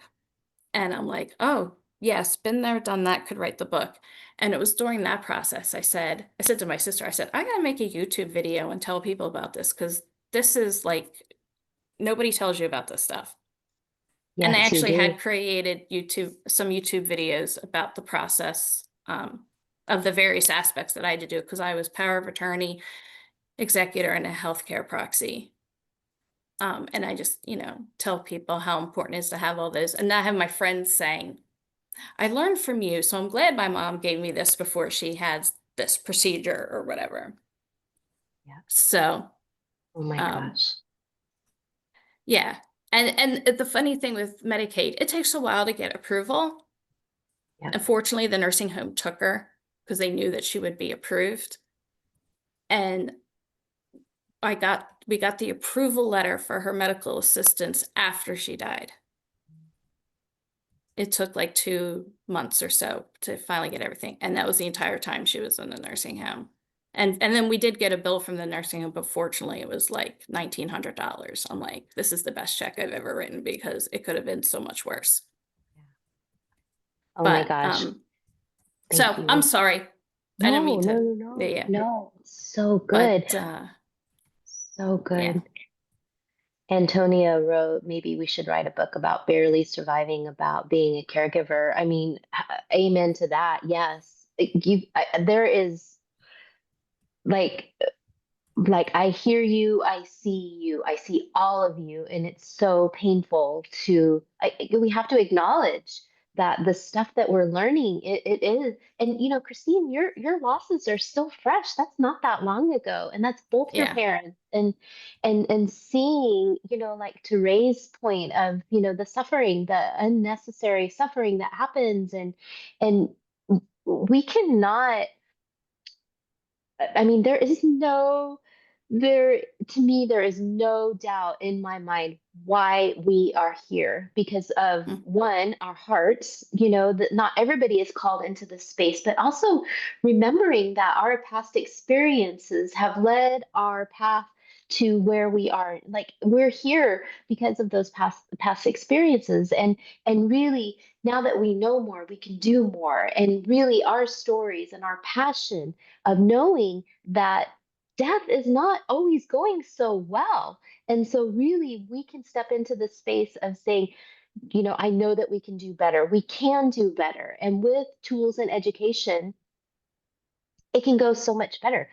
And I'm like, oh, yes, been there, done that, could write the book. And it was during that process I said to my sister, I said, I gotta make a YouTube video and tell people about this because this is like, nobody tells you about this stuff. And I Yes, you actually do. had created some YouTube videos about the process of the various aspects that I had to do because I was power of attorney, executor, and a healthcare proxy. And I just, tell people how important it is to have all those. And I have my friends saying, I learned from you, so I'm glad my mom gave me this before she had this procedure or whatever. Yeah. So, Oh my gosh. yeah. And the funny thing with Medicaid, it takes a while to get approval. Yeah. Unfortunately, the nursing home took her because they knew that she would be approved. And we got the approval letter for her medical assistance after she died. It took like 2 months or so to finally get everything. And that was the entire time she was in the nursing home. And then we did get a bill from the nursing home, but fortunately it was like $1,900. I'm like, this is the best check I've ever written because it could have been so much worse. Oh my But gosh. so Thank you. I'm sorry. I didn't mean to. No. Yeah. No, so good. But So good. yeah. Antonia wrote, maybe we should write a book about barely surviving, about being a caregiver. I mean, amen to that. Yes. There is like I hear you, I see all of you, and it's so painful we have to acknowledge that the stuff that we're learning, it is. And Christine, your losses are still fresh. That's not that long ago, and that's both your Yeah. parents. And seeing, like to Ray's point of, the suffering, the unnecessary suffering that happens, and we cannot. I mean, to me, there is no doubt in my mind why we are here because of one, our hearts, that not everybody is called into this space, but also remembering that our past experiences have led our path to where we are. Like we're here because of those past experiences. And really, now that we know more, we can do more. And really our stories and our passion of knowing that death is not always going so well. And so really we can step into the space of saying, I know that we can do better. We can do better. And with tools and education, it can go so much better.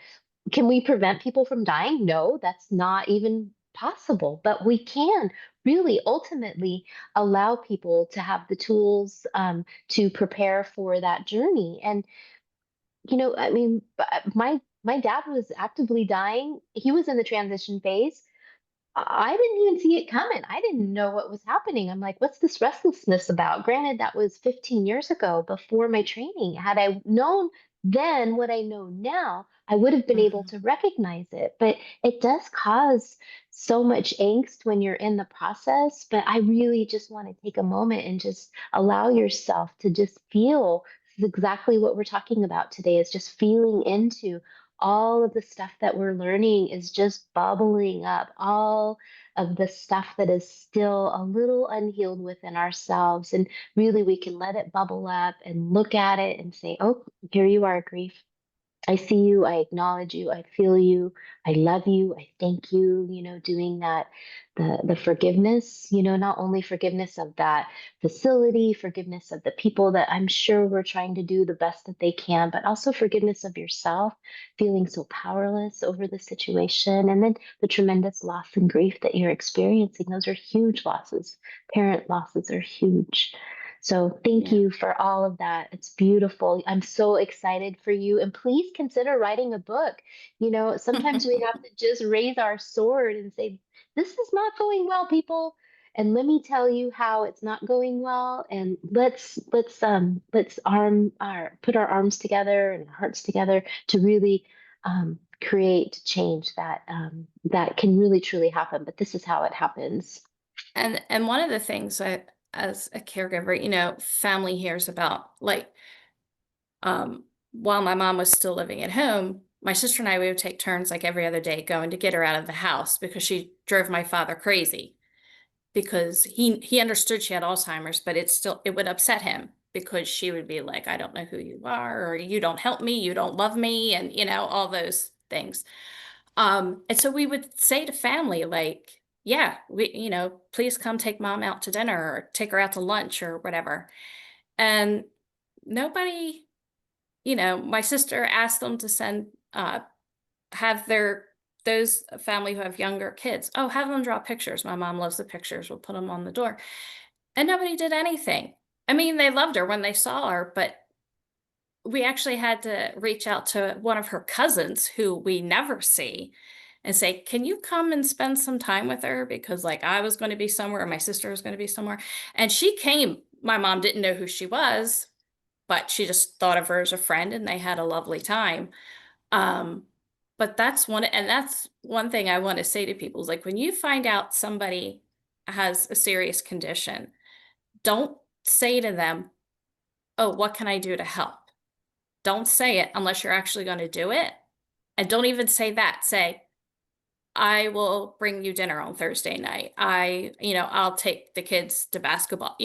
can we prevent people from dying? No, that's not even possible, but we can really ultimately allow people to have the tools to prepare for that journey. And I mean, my dad was actively dying. He was in the transition phase. I didn't even see it coming. I didn't know what was happening. I'm like, what's this restlessness about? Granted, that was 15 years ago before my training. Had I known then what I know now, I would have been able Mhm. to recognize it. But it does cause so much angst when you're in the process. But I really just want to take a moment and just allow yourself to just feel. This is exactly what we're talking about today, is just feeling into all of the stuff that we're learning is just bubbling up, all of the stuff that is still a little unhealed within ourselves. And really, we can let it bubble up and look at it and say, oh, here you are, grief. I see you, I acknowledge you, I feel you, I love you, I thank you, doing that, the forgiveness, not only forgiveness of that facility, forgiveness of the people that I'm sure we're trying to do the best that they can, but also forgiveness of yourself, feeling so powerless over the situation, and then the tremendous loss and grief that you're experiencing. Those are huge losses. Parent losses are huge. So thank Yeah. you for all of that. It's beautiful. I'm so excited for you. And please consider writing a book. Sometimes we have to just raise our sword and say, this is not going well, people. And let me tell you how it's not going well. And let's put our arms together and our hearts together to really create change that can really truly happen. But this is how it happens. And one of the things that as a caregiver, family hears about, like, while my mom was still living at home, my sister and I, we would take turns like every other day going to get her out of the house because she drove my father crazy because he understood she had Alzheimer's, but it would upset him because she would be like, I don't know who you are, or you don't help me, you don't love me, and all those things. And so we would say to family, like, yeah, please come take mom out to dinner or take her out to lunch or whatever. And nobody, my sister asked them to have those family who have younger kids. Oh, have them draw pictures. My mom loves the pictures. We'll put them on the door. And nobody did anything. I mean, they loved her when they saw her, but we actually had to reach out to one of her cousins who we never see and say, can you come and spend some time with her? Because, like, I was going to be somewhere, or my sister was going to be somewhere. And she came. My mom didn't know who she was, but she just thought of her as a friend, and they had a lovely time. Um, but that's one thing I want to say to people is, like, when you find out somebody has a serious condition, don't say to them, oh, what can I do to help? Don't say it unless you're actually going to do it. And don't even say that. Say, I will bring you dinner on Thursday night. I'll take the kids to basketball.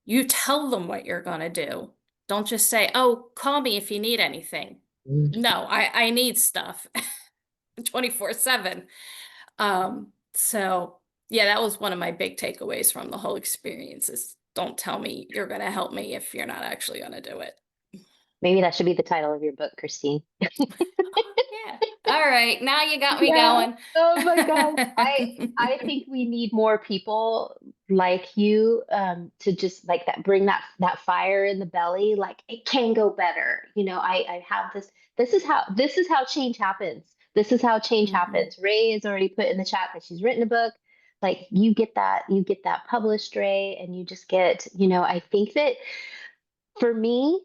You tell them what you're going to do. Don't just say, oh, call me if you need anything. No, I need stuff 24/7. So yeah, that was one of my big takeaways from the whole experience is don't tell me you're going to help me if you're not actually going to do it. Maybe that should be the title of your book, Christine. Yeah. All right. Now you got me Yeah. going. Oh my gosh. I think we need more people like you to just like that bring that fire in the belly. Like it can go better. I have this. This is how change happens. This is how change Mhm. happens. Ray has already put in the chat that she's written a book. Like you get that published, Ray, and you just get, I think that for me,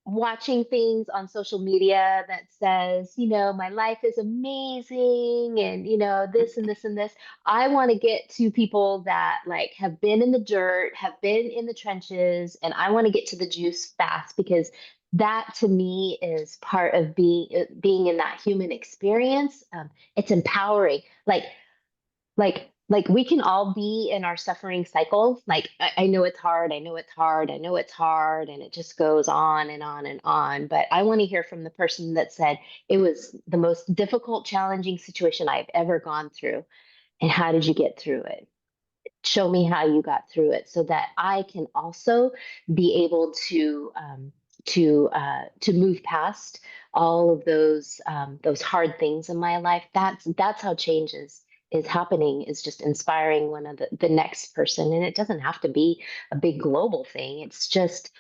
watching things on social media that says, my life is amazing and, this and this and this. I want to get to people that like have been in the dirt, have been in the trenches, and I want to get to the juice fast because that to me is part of being in that human experience. It's empowering. Like we can all be in our suffering cycle. Like I know it's hard, I know it's hard, I know it's hard, and it just goes on and on and on. But I want to hear from the person that said it was the most difficult, challenging situation I've ever gone through. And how did you get through it? Show me how you got through it so that I can also be able to to move past all of those hard things in my life. That's how change is happening, is just inspiring one of the next person. And it doesn't have to be a big global thing. It's just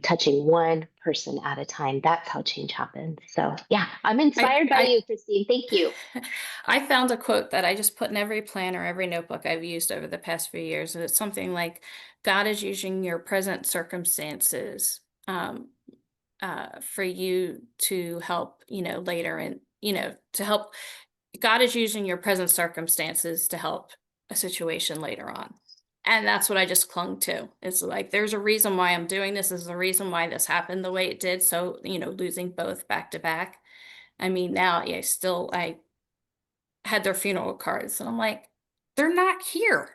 touching one person at a time. That's how change happens. So yeah, I'm inspired by you, Christine. Thank you. I found a quote that I just put in every planner, every notebook I've used over the past few years, and it's something like, God is using your present circumstances for you to help, later, and to help. God is using your present circumstances to help a situation later on. And that's what I just clung to. It's like, there's a reason why I'm doing this. There's a reason why this happened the way it did. So, losing both back to back. I mean, now, yeah, I had their funeral cards, and I'm like, they're not here.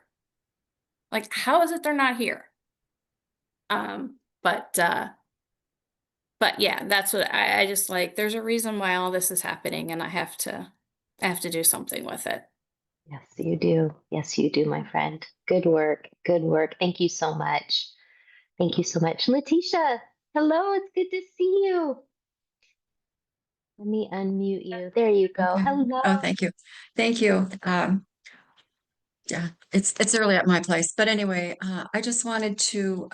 Like, how is it they're not here? Um, but yeah, that's what I just like, there's a reason why all this is happening, and I have to do something with it. Yes, you do. Yes, you do, my friend. Good work. Good work. Thank you so much. Thank you so much. Letitia, hello. It's good to see you. Let me unmute you. There you go. Okay. Hello. Oh, thank you. Thank you. Yeah, it's early at my place, but anyway, I just wanted to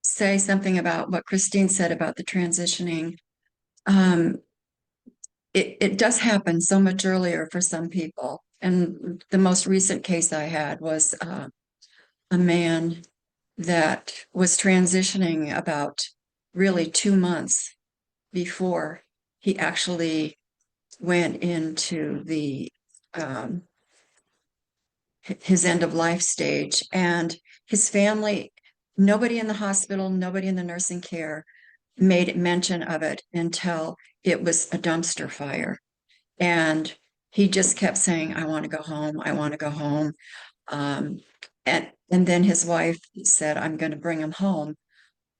say something about what Christine said about the transitioning. It does happen so much earlier for some people, and the most recent case I had was a man that was transitioning about really 2 months before he actually went into the his end of life stage. And his family, nobody in the hospital, nobody in the nursing care made mention of it until it was a dumpster fire. And he just kept saying, I want to go home. I want to go home. Um, and then his wife said, I'm going to bring him home,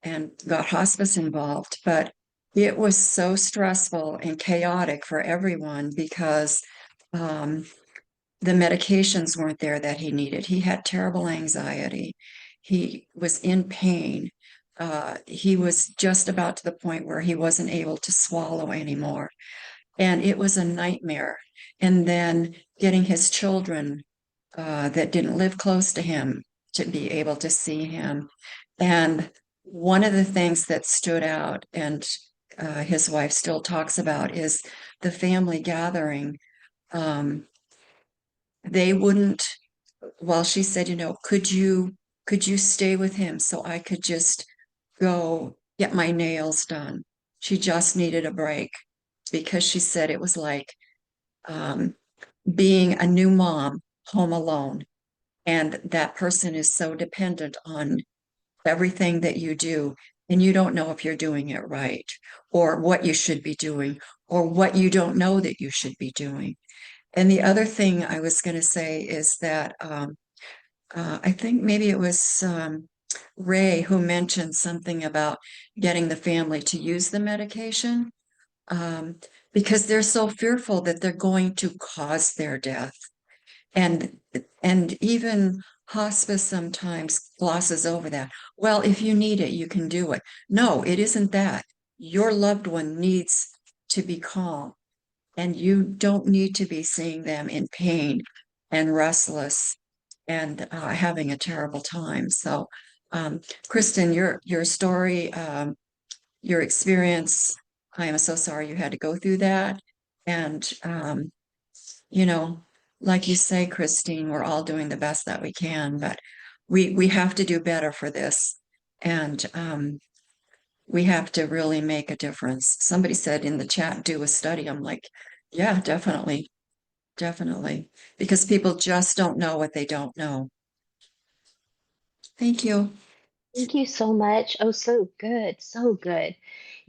and got hospice involved. But it was so stressful and chaotic for everyone because the medications weren't there that he needed. He had terrible anxiety. He was in pain. He was just about to the point where he wasn't able to swallow anymore. And it was a nightmare. And then getting his children that didn't live close to him to be able to see him. And one of the things that stood out, and his wife still talks about, is the family gathering. They wouldn't, well, she said, could you stay with him so I could just go get my nails done? She just needed a break because she said it was like being a new mom home alone. And that person is so dependent on everything that you do, and you don't know if you're doing it right, or what you should be doing, or what you don't know that you should be doing. And the other thing I was going to say is that I think maybe it was Ray who mentioned something about getting the family to use the medication um, because they're so fearful that they're going to cause their death. And even hospice sometimes glosses over that. Well, if you need it, you can do it. No, it isn't that. Your loved one needs to be calm, and you don't need to be seeing them in pain and restless and having a terrible time. So, Kristen, your story, your experience, I am so sorry you had to go through that. And you know, like you say, Christine, we're all doing the best that we can, but we have to do better for this. And we have to really make a difference. Somebody said in the chat, do a study. I'm like, yeah, definitely, definitely. Because people just don't know what they don't know. Thank you. Thank you so much. Oh, so good. So good.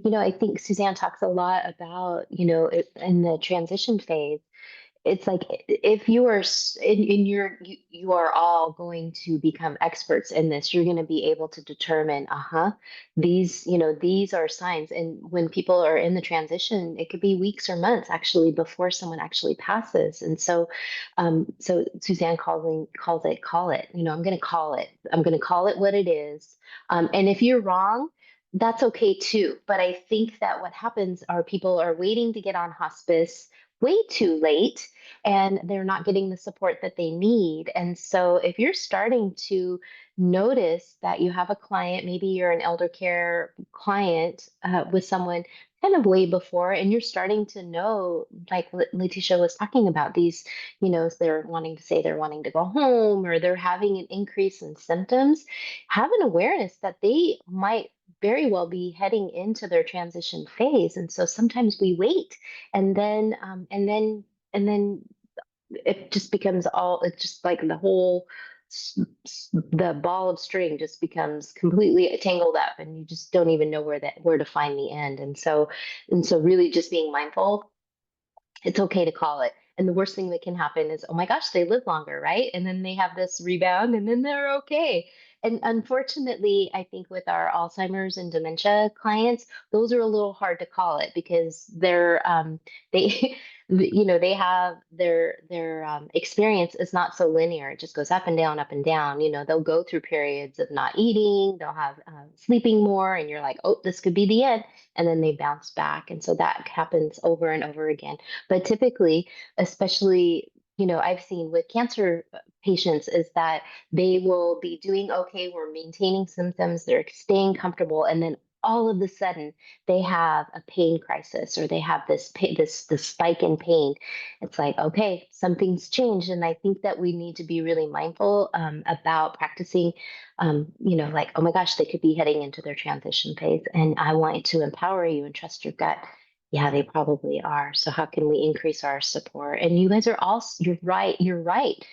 I think Suzanne talks a lot about, in the transition phase, it's like if you are in your you are all going to become experts in this. You're going to be able to determine, these, these are signs. And when people are in the transition, it could be weeks or months actually before someone actually passes. And so so Suzanne calls it, call it. I'm going to call it. I'm going to call it what it is. And if you're wrong, that's okay too. But I think that what happens are people are waiting to get on hospice way too late, and they're not getting the support that they need. And so if you're starting to notice that you have a client, maybe you're an elder care client with someone kind of way before, and you're starting to know, like Letitia was talking about, these, they're wanting to say they're wanting to go home, or they're having an increase in symptoms, have an awareness that they might very well be heading into their transition phase. And so sometimes we wait, and then and then it just becomes all, it's just like the whole the ball of string just becomes completely tangled up, and you just don't even know where to find the end. And so really just being mindful, it's okay to call it. And the worst thing that can happen is, oh my gosh, they live longer, right? And then they have this rebound, and then they're okay. And unfortunately, I think with our Alzheimer's and dementia clients, those are a little hard to call it, because they they have their experience is not so linear. It just goes up and down, up and down. They'll go through periods of not eating, they'll have sleeping more, and you're like, oh, this could be the end. And then they bounce back. And so that happens over and over again. But typically, especially, I've seen with cancer patients, is that they will be doing okay. We're maintaining symptoms, they're staying comfortable. And then all of a sudden they have a pain crisis, or they have this spike in pain. It's like, okay, something's changed. And I think that we need to be really mindful about practicing, like, oh my gosh, they could be heading into their transition phase. And I want to empower you and trust your gut. Yeah, they probably are. So how can we increase our support? And you guys are all, you're right. You're right.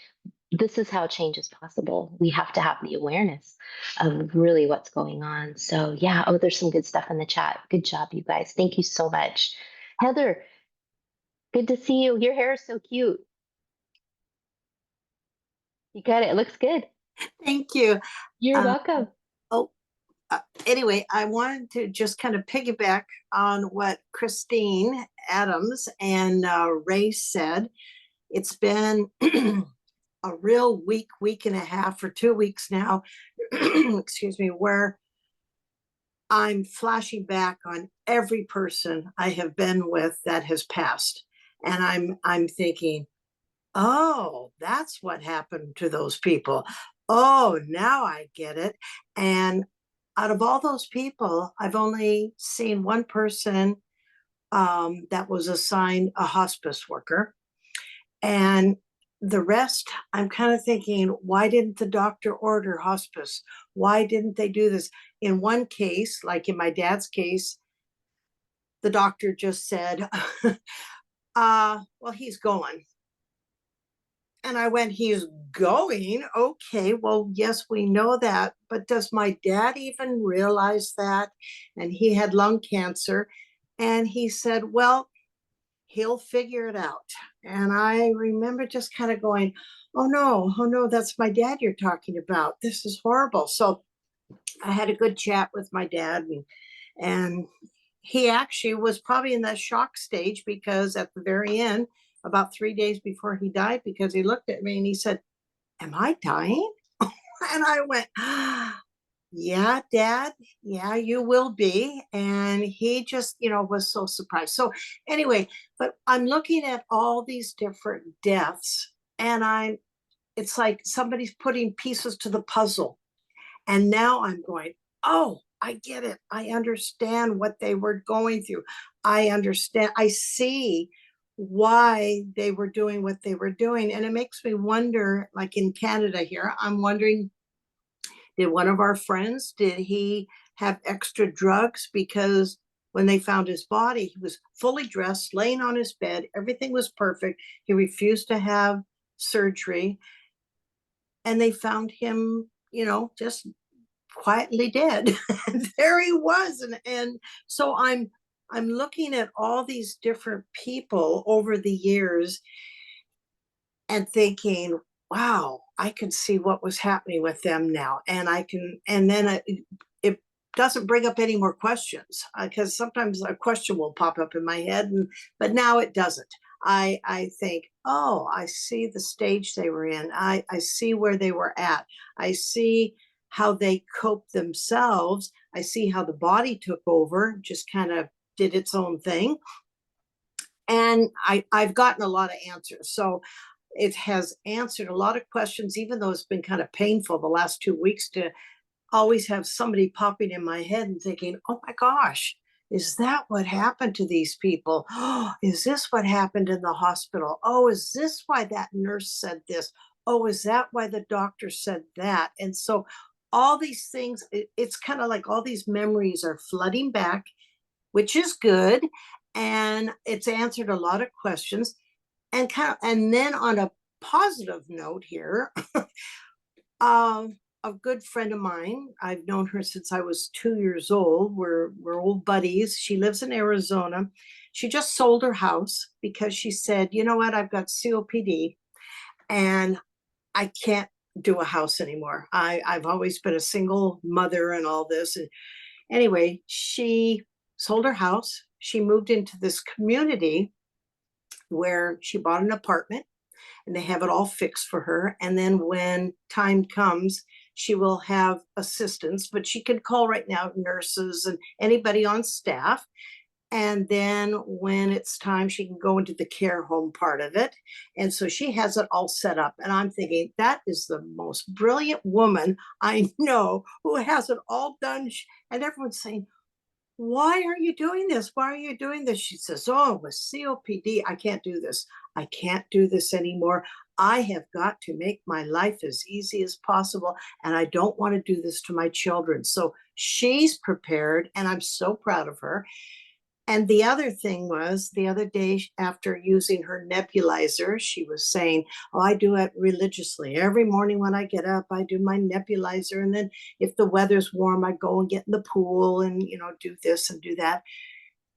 This is how change is possible. We have to have the awareness of really what's going on. So yeah, oh, there's some good stuff in the chat. Good job, you guys. Thank you so much. Heather, good to see you. Your hair is so cute. You got it. It looks good. Thank you. You're welcome. Anyway, I wanted to just kind of piggyback on what Christine Adams and Ray said. It's been a real week and a half, or 2 weeks now, excuse me, where I'm flashing back on every person I have been with that has passed. And I'm thinking, oh, that's what happened to those people. Oh, now I get it. And out of all those people, I've only seen one person that was assigned a hospice worker. And the rest, I'm kind of thinking, why didn't the doctor order hospice? Why didn't they do this? In one case, like in my dad's case, the doctor just said, well, he's going. And I went, he's going? Okay, well, yes, we know that. But does my dad even realize that? And he had lung cancer. And he said, well, he'll figure it out. And I remember just kind of going, oh no, that's my dad you're talking about. This is horrible. So I had a good chat with my dad, and he actually was probably in that shock stage, because at the very end, about 3 days before he died, because he looked at me and he said, am I dying? And I went, yeah, Dad, yeah, you will be. And he just, was so surprised. So anyway, but I'm looking at all these different deaths, and it's like somebody's putting pieces to the puzzle. And now I'm going, oh, I get it. I understand what they were going through. I understand. I see why they were doing what they were doing. And it makes me wonder, like in Canada here, I'm wondering, did one of our friends, did he have extra drugs? Because when they found his body, he was fully dressed, laying on his bed. Everything was perfect. He refused to have surgery. And they found him, just quietly dead. And there he was. And so I'm looking at all these different people over the years, and thinking, wow, I can see what was happening with them now. And then it doesn't bring up any more questions, because sometimes a question will pop up in my head, but now it doesn't. I think, oh, I see the stage they were in. I see where they were at. I see how they coped themselves. I see how the body took over, just kind of did its own thing. And I've gotten a lot of answers. So it has answered a lot of questions, even though it's been kind of painful the last 2 weeks to always have somebody popping in my head and thinking, oh my gosh, is that what happened to these people? Oh, is this what happened in the hospital? Oh, is this why that nurse said this? Oh, is that why the doctor said that? And so all these things, it's kind of like all these memories are flooding back, which is good. And it's answered a lot of questions. And then on a positive note here, a good friend of mine, I've known her since I was 2 years old. We're old buddies. She lives in Arizona. She just sold her house because she said, you know what, I've got COPD and I can't do a house anymore. I've always been a single mother and all this. And anyway, she sold her house. She moved into this community where she bought an apartment, and they have it all fixed for her. And then when time comes, she will have assistants, but she can call right now nurses and anybody on staff. And then when it's time, she can go into the care home part of it. And so she has it all set up. And I'm thinking, that is the most brilliant woman I know, who has it all done. And everyone's saying, why are you doing this? Why are you doing this? She says, oh, with COPD, I can't do this. I can't do this anymore. I have got to make my life as easy as possible. And I don't want to do this to my children. So she's prepared, and I'm so proud of her. And the other thing was, the other day after using her nebulizer, she was saying, oh, I do it religiously. Every morning when I get up, I do my nebulizer. And then if the weather's warm, I go and get in the pool and, do this and do that.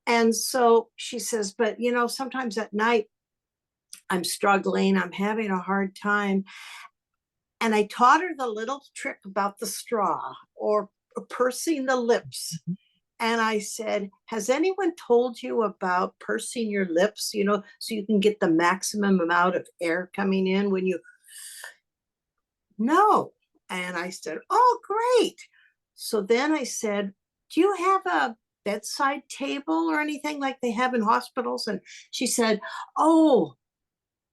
And so she says, but, sometimes at night I'm struggling, I'm having a hard time. And I taught her the little trick about the straw or pursing the lips. And I said, has anyone told you about pursing your lips, so you can get the maximum amount of air coming in when you, no. And I said, oh, great. So then I said, do you have a bedside table or anything like they have in hospitals? And she said, oh,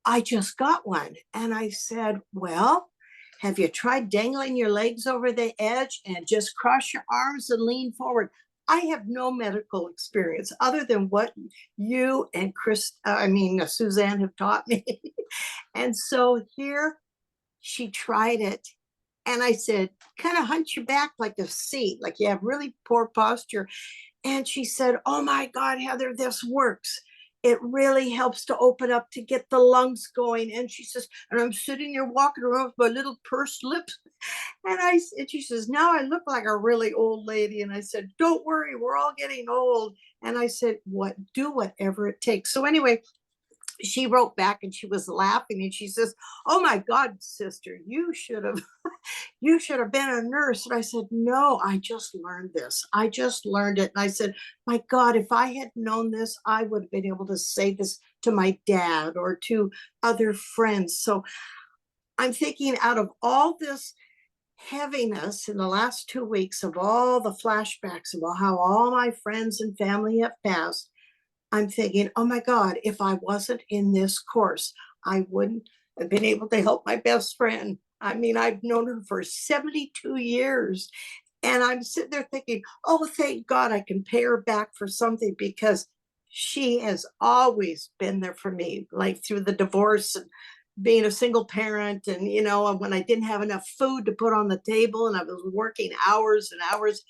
I just got one. And I said, well, have you tried dangling your legs over the edge and just cross your arms and lean forward? I have no medical experience other than what you and Suzanne have taught me. And so here she tried it. And I said, kind of hunch your back like a seat, like you have really poor posture. And she said, oh my God, Heather, this works. It really helps to open up to get the lungs going. And she says, and I'm sitting here walking around with my little pursed lips. And she says, now I look like a really old lady. And I said, don't worry, we're all getting old. And I said, do whatever it takes. So anyway, she wrote back and she was laughing and she says, oh my God, sister, you should have been a nurse. And I said, no, I just learned this. I just learned it. And I said, my God, if I had known this, I would have been able to say this to my dad or to other friends. So I'm thinking, out of all this heaviness in the last 2 weeks, of all the flashbacks about how all my friends and family have passed, I'm thinking, oh my God, if I wasn't in this course, I wouldn't have been able to help my best friend. I mean, I've known her for 72 years. And I'm sitting there thinking, oh, thank God I can pay her back for something, because she has always been there for me, like through the divorce and being a single parent. And, when I didn't have enough food to put on the table and I was working hours and hours.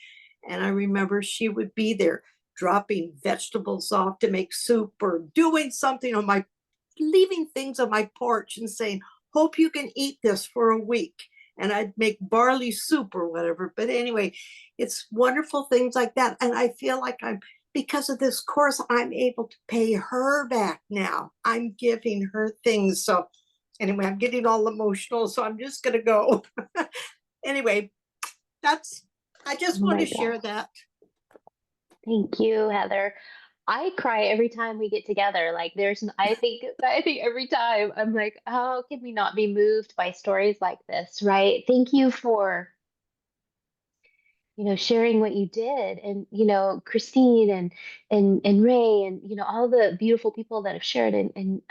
And I remember she would be there dropping vegetables off to make soup or doing something leaving things on my porch and saying, hope you can eat this for a week. And I'd make barley soup or whatever. But anyway, it's wonderful things like that. And I feel like because of this course, I'm able to pay her back now. I'm giving her things. So Anyway, I'm getting all emotional, so I'm just gonna go. Anyway, I just Oh want my to share gosh. that. Thank you, Heather. I cry every time we get together. Like I think every time I'm like, how can we not be moved by stories like this, right? Thank you for, sharing what you did, and Christine and Ray, and all the beautiful people that have shared, and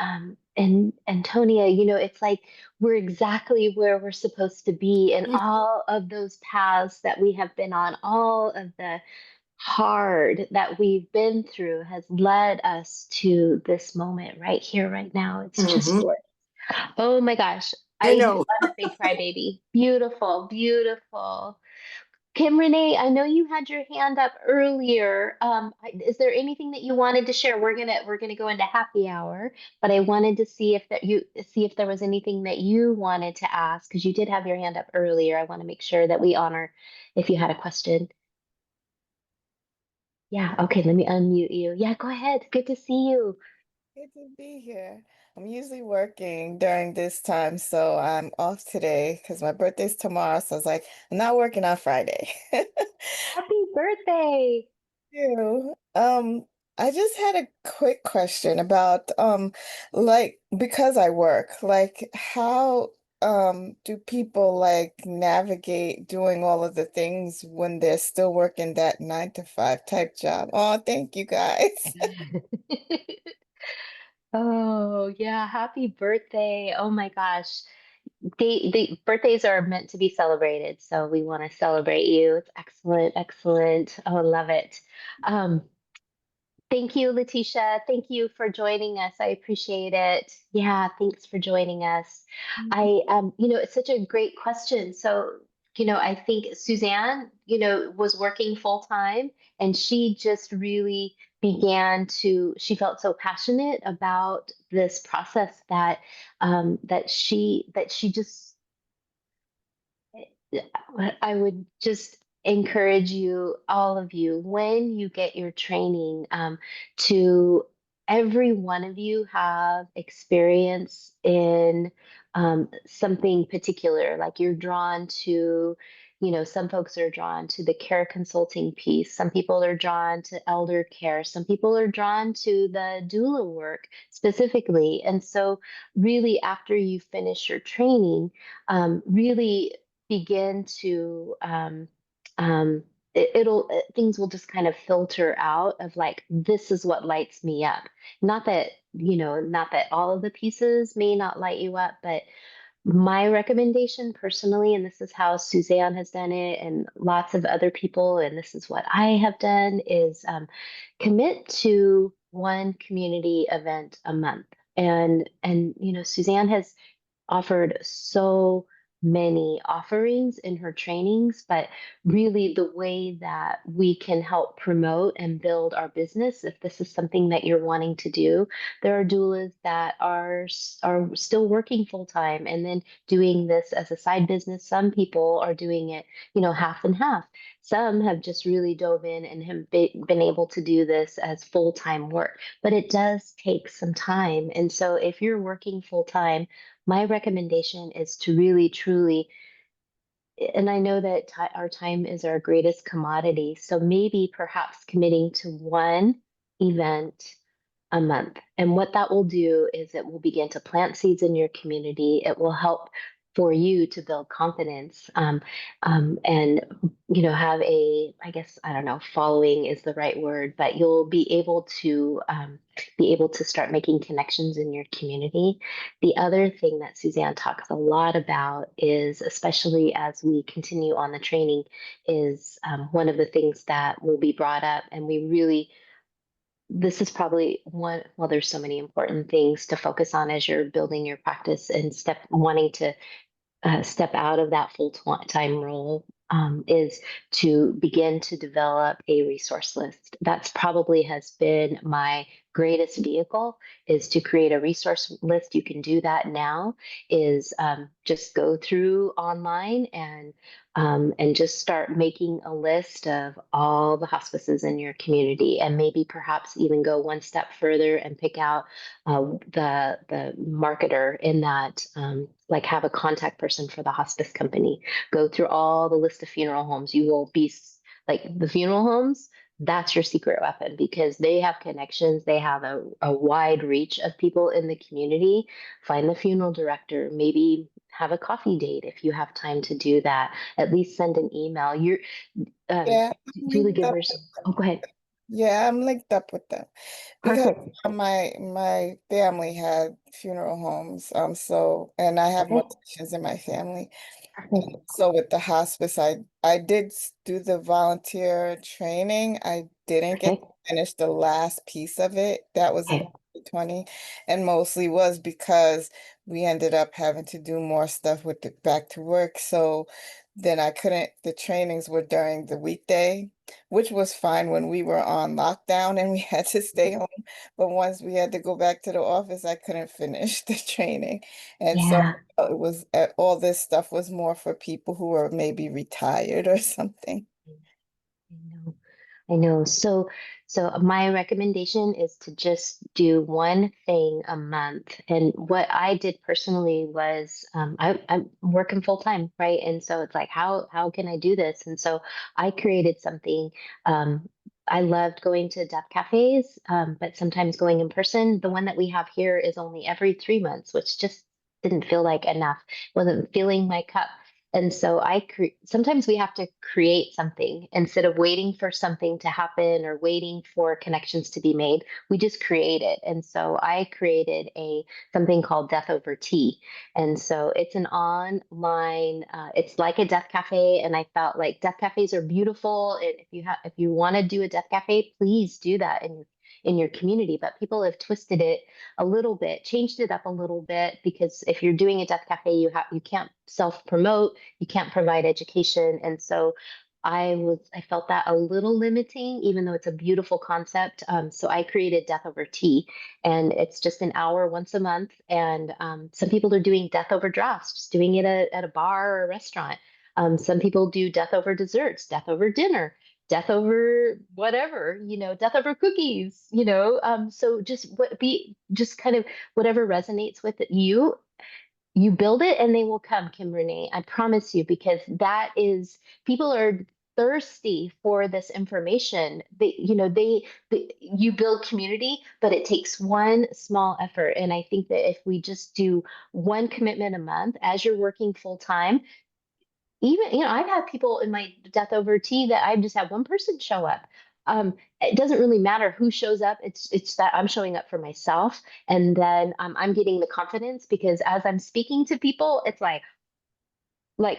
Antonia. It's like we're exactly where we're supposed to be, and all of those paths that we have been on, all of the hard that we've been through has led us to this moment right here, right now. It's just Mhm. glorious. Oh my gosh. I I know. want to say crybaby. Beautiful, beautiful. Kim Renee, I know you had your hand up earlier. Is there anything that you wanted to share? We're gonna go into happy hour, but I wanted to see if there was anything that you wanted to ask, because you did have your hand up earlier. I want to make sure that we honor if you had a question. Yeah, okay, let me unmute you. Yeah, go ahead. Good to see you. Good to be here. I'm usually working during this time, so I'm off today because my birthday's tomorrow. So I was like, I'm not working on Friday. Happy birthday. You. I just had a quick question about like because I work, like how do people like navigate doing all of the things when they're still working that 9 to 5 type job? Oh, thank you guys. Oh, yeah, happy birthday. Oh my gosh. The birthdays are meant to be celebrated, so we want to celebrate you. It's excellent, excellent. Oh, I love it. Um, Thank you, Letitia. Thank you for joining us. I appreciate it. Yeah, thanks for joining us. It's such a great question. So, I think Suzanne, was working full time, and she just really she felt so passionate about this process that she just I would just encourage you, all of you, when you get your training, to every one of you have experience in something particular. Like you're drawn to, some folks are drawn to the care consulting piece. Some people are drawn to elder care. Some people are drawn to the doula work specifically. And so, really, after you finish your training, really begin to things will just kind of filter out of like, this is what lights me up. Not that all of the pieces may not light you up, but my recommendation personally, and this is how Suzanne has done it and lots of other people, and this is what I have done, is commit to one community event a month. And Suzanne has offered so many offerings in her trainings, but really the way that we can help promote and build our business, if this is something that you're wanting to do, there are doulas that are still working full time and then doing this as a side business. Some people are doing it, half and half. Some have just really dove in and have been able to do this as full time work, but it does take some time. And so if you're working full time, my recommendation is to really truly, and I know that our time is our greatest commodity, so maybe perhaps committing to one event a month. And what that will do is it will begin to plant seeds in your community. It will help for you to build confidence, and have I guess, I don't know, following is the right word, but you'll be able to start making connections in your community. The other thing that Suzanne talks a lot about is, especially as we continue on the training, is one of the things that will be brought up, and this is probably one, well, there's so many important things to focus on as you're building your practice and wanting to step out of that full time role, is to begin to develop a resource list. That's probably has been my greatest vehicle, is to create a resource list. You can do that now, is just go through online and and just start making a list of all the hospices in your community, and maybe perhaps even go one step further and pick out the marketer in that, like have a contact person for the hospice company. Go through all the list of funeral homes. You will be like the funeral homes. That's your secret weapon because they have connections. They have a wide reach of people in the community. Find the funeral director, maybe have a coffee date if you have time to do that. At least send an email. You're Yeah, I'm Julie linked up Givers. with them. Oh, go ahead. Yeah, I'm linked up with them because Perfect. my family had funeral homes. So and I have Perfect. morticians in my family. Perfect. So with the hospice, I did do the volunteer training. I didn't get Perfect. to finish the last piece of it. That was in Okay. 2020, and mostly was because we ended up having to do more stuff with the back to work. So then I couldn't, the trainings were during the weekday, which was fine when we were on lockdown and we had to stay home. But once we had to go back to the office, I couldn't finish the training. And so Yeah. it was all this stuff was more for people who were maybe retired or something. I know. I know. So my recommendation is to just do one thing a month. And what I did personally was, I'm working full time, right? And so it's like, how can I do this? And so I created something. Um, I loved going to deaf cafes, but sometimes going in person. The one that we have here is only every 3 months, which just didn't feel like enough. Wasn't filling my cup. And so sometimes we have to create something instead of waiting for something to happen or waiting for connections to be made. We just create it. And so I created a something called Death Over Tea. And so it's an online, it's like a death cafe. And I felt like death cafes are beautiful. And if you want to do a death cafe, please do that in your community. But people have twisted it a little bit, changed it up a little bit, because if you're doing a death cafe, you can't self promote, you can't provide education. And so I felt that a little limiting, even though it's a beautiful concept. So I created Death Over Tea, and it's just an hour once a month. And some people are doing Death Over Drafts, just doing it at a bar or a restaurant. Some people do Death Over Desserts, Death Over Dinner, death over whatever, death over cookies, so just kind of whatever resonates with you build it and they will come, Kim Renee. I promise you, because that is, people are thirsty for this information. You build community, but it takes one small effort. And I think that if we just do one commitment a month as you're working full time, even I've had people in my death over tea that I've just had one person show up. It doesn't really matter who shows up. It's that I'm showing up for myself, and then I'm getting the confidence, because as I'm speaking to people, it's like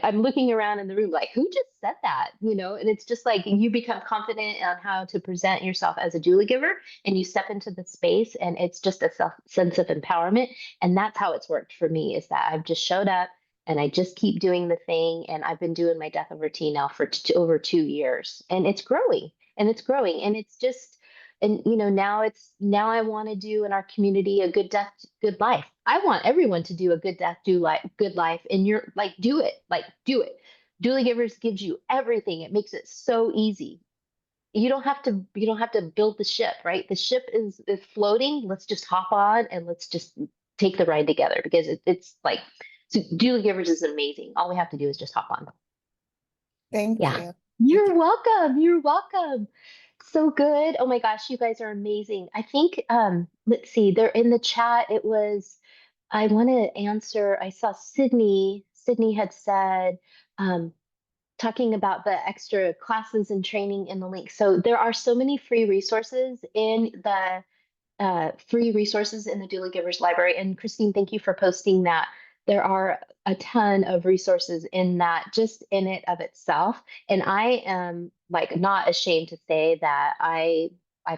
I'm looking around in the room like, who just said that, and it's just like you become confident on how to present yourself as a doula giver, and you step into the space, and it's just a sense of empowerment. And that's how it's worked for me, is that I've just showed up and I just keep doing the thing. And I've been doing my death over tea now for over 2 years, and it's growing, and it's growing, and it's just, and now I want to do in our community a good death, good life. I want everyone to do a good death, do like good life, and you're like, do it, do it. Doula Givers gives you everything. It makes it so easy. You don't have to build the ship, right? The ship is floating. Let's just hop on and let's just take the ride together, because it's like, so Doula Givers is amazing. All we have to do is just hop on. Thank Yeah. you. Thank You're you. welcome. You're welcome. So good. Oh my gosh, you guys are amazing. I think let's see, they're in the chat. It was, I want to answer. I saw Sydney. Sydney had said, um, talking about the extra classes and training in the link. So there are so many free resources in the Doula Givers Library. And Christine, thank you for posting that. There are a ton of resources in that, just in it of itself. And I am like not ashamed to say that I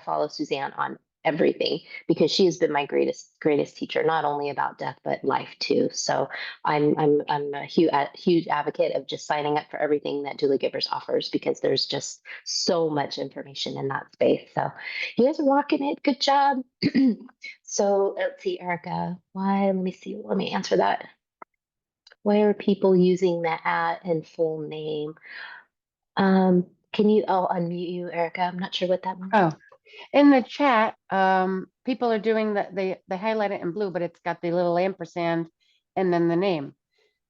follow Suzanne on everything, because she has been my greatest teacher, not only about death but life too. So I'm a huge advocate of just signing up for everything that Doula Givers offers, because there's just so much information in that space. So you guys are rocking it. Good job. So let's see, Erica. Why? Let me see. Let me answer that. Why are people using the at and full name? Can you, I'll unmute you, Erica. I'm not sure what that means. Oh, in the chat, people are doing that. They highlight it in blue, but it's got the little ampersand and then the name.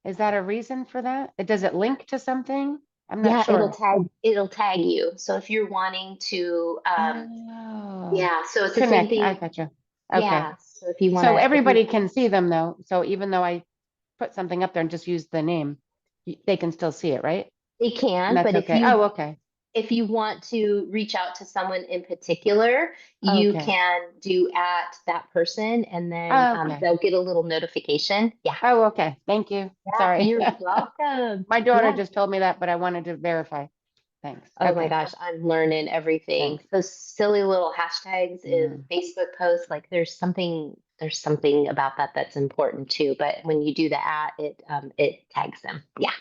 Is that a reason for that? Does it link to something? I'm not Yeah, sure. it'll tag you. So if you're wanting to, Oh, yeah, so it's the same connect. I thing. gotcha. Okay. Yeah, so if you want So to, if you everybody can see them though. So even though I put something up there and just use the name, they can still see it, right? they And can, that's but okay. Oh, okay. if you want to reach out to someone in particular, you Okay. can do at that person and then Okay. they'll get a little notification. Yeah. Oh, okay. Thank you. Yeah, Sorry. you're welcome. My daughter Yeah. just told me that, but I wanted to verify. Thanks. Oh my Okay. gosh, I'm learning everything. Thanks. Those silly little hashtags in Mm. Facebook posts, like there's something about that that's important too. But when you do the at, it tags them. Yeah.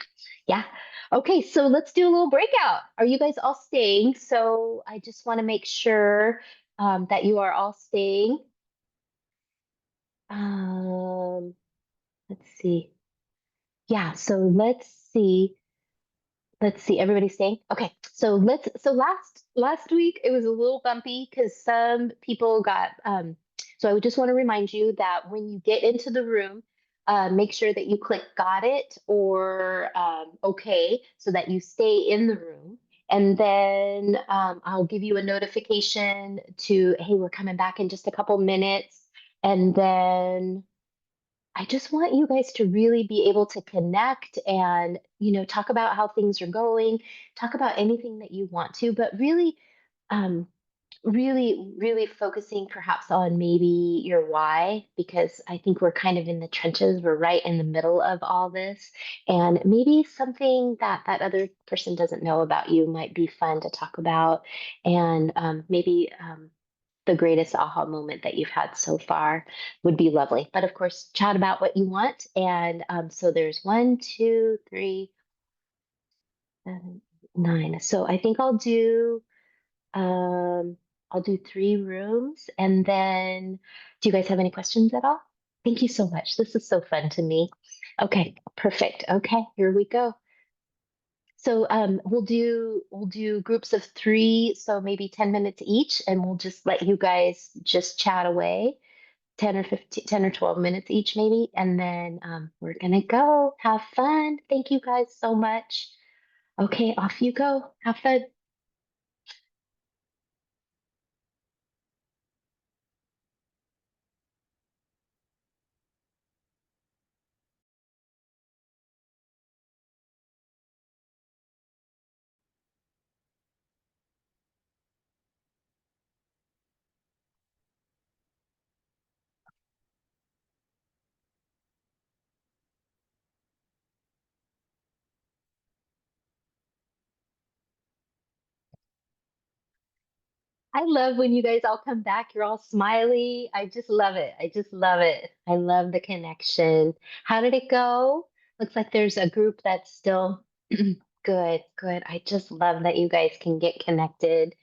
Yeah. Okay, so let's do a little breakout. Are you guys all staying? So I just want to make sure that you are all staying. Let's see. Yeah, so let's see. Everybody's staying. Okay, so last week it was a little bumpy because some people got so I would just want to remind you that when you get into the room, make sure that you click got it or okay so that you stay in the room. And then I'll give you a notification to, hey, we're coming back in just a couple minutes. And then I just want you guys to really be able to connect and, talk about how things are going, talk about anything that you want to, but really, um, really focusing perhaps on maybe your why, because I think we're kind of in the trenches. We're right in the middle of all this. And maybe something that that other person doesn't know about you might be fun to talk about. And maybe the greatest aha moment that you've had so far would be lovely. But of course, chat about what you want. And so there's 1, 2, 3, 7, 9. So I think I'll do 3 rooms. And then do you guys have any questions at all? Thank you so much. This is so fun to me. Okay, perfect. Okay, here we go. So we'll do groups of 3, so maybe 10 minutes each, and we'll just let you guys just chat away. 10 or 15, 10 or 12 minutes each, maybe. And then we're going to go have fun. Thank you guys so much. Okay, off you go. Have fun. I love when you guys all come back. You're all smiley. I just love it. I just love it. I love the connection. How did it go? Looks like there's a group that's still good. Good. I just love that you guys can get connected.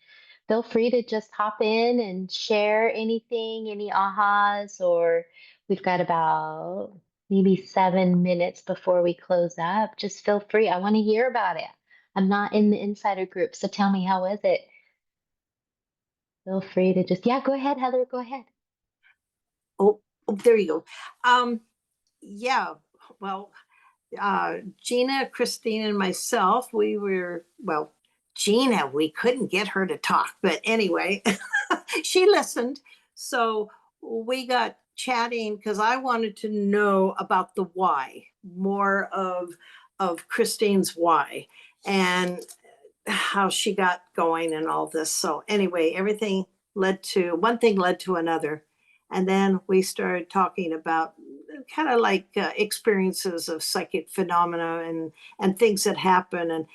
Feel free to just hop in and share anything, any ahas, or we've got about maybe 7 minutes before we close up. Just feel free. I want to hear about it. I'm not in the insider group, so tell me, how was it? Feel free to just, yeah, go ahead, Heather, go ahead. Oh, there you go. Yeah, well, Gina, Christine, and myself, Gina, we couldn't get her to talk, but anyway, she listened. So we got chatting because I wanted to know about the why, more of Christine's why and how she got going and all this. So anyway, one thing led to another. And then we started talking about kind of like experiences of psychic phenomena and things that happen. And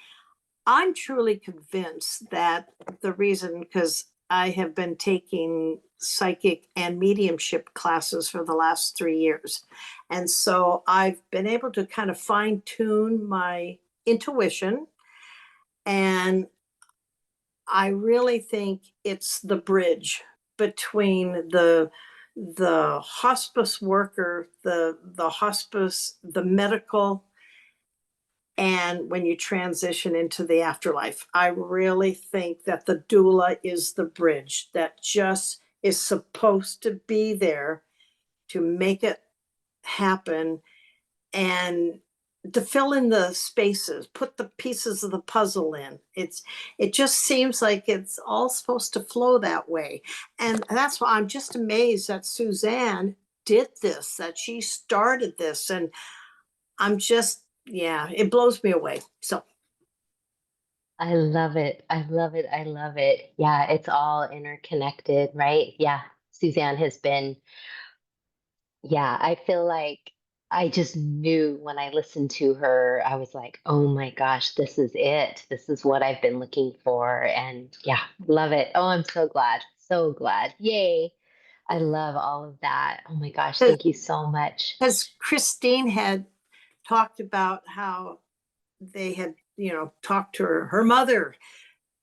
I'm truly convinced that the reason, because I have been taking psychic and mediumship classes for the last 3 years. And so I've been able to kind of fine tune my intuition. And I really think it's the bridge between the the hospice worker, the hospice, the medical, and when you transition into the afterlife. I really think that the doula is the bridge that just is supposed to be there to make it happen and to fill in the spaces, put the pieces of the puzzle in. It just seems like it's all supposed to flow that way. And that's why I'm just amazed that Suzanne did this, that she started this. And I'm just, yeah, it blows me away. So I love it. I love it. I love it. Yeah, it's all interconnected, right? Yeah. Suzanne has been, yeah, I feel like I just knew when I listened to her, I was like, oh my gosh, this is it. This is what I've been looking for. And yeah, love it. Oh, I'm so glad. So glad. Yay. I love all of that. Oh my gosh, thank you so much. because Christine had talked about how they had, talked to her mother,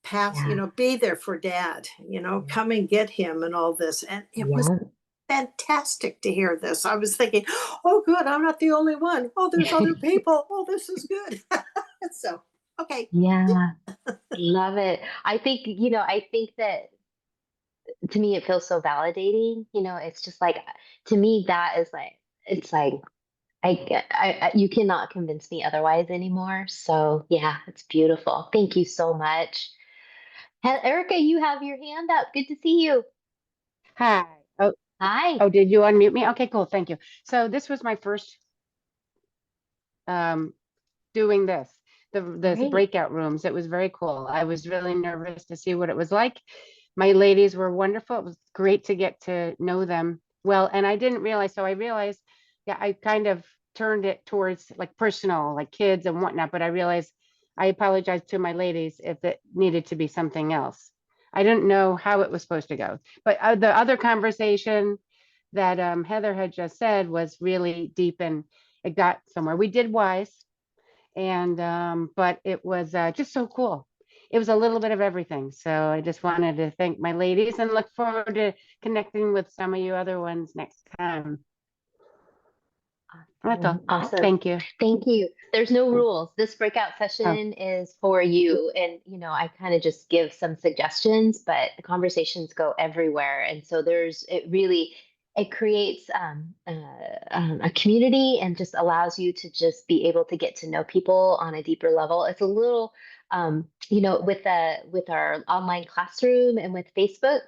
pass, Yeah. be there for dad, come and get him and all this. And it was Yeah. fantastic to hear this. I was thinking, oh, good, I'm not the only one. Oh, there's other people. Oh, this is good. So, okay. Yeah. Love it. I think that to me it feels so validating. It's just like to me that is like it's like you cannot convince me otherwise anymore. So yeah, it's beautiful. Thank you so much. Erica, you have your hand up. Good to see you. Hi. Oh, Hi. oh, did you unmute me? Okay, cool. Thank you. So this was my first um doing this Great. breakout rooms. It was very cool. I was really nervous to see what it was like. My ladies were wonderful. It was great to get to know them well. And I didn't realize, so I realized, yeah, I kind of turned it towards like personal, like kids and whatnot, but I realized I apologized to my ladies if it needed to be something else. I didn't know how it was supposed to go. But the other conversation that Heather had just said was really deep and it got somewhere. We did WISE, and but it was just so cool. It was a little bit of everything. So I just wanted to thank my ladies and look forward to connecting with some of you other ones next time. That's all. Awesome. Thank you. Thank you. There's no rules. This breakout session is for you. And, I kind of just give some suggestions, but the conversations go everywhere. And so it creates a community and just allows you to just be able to get to know people on a deeper level. It's a little, with our online classroom and with Facebook,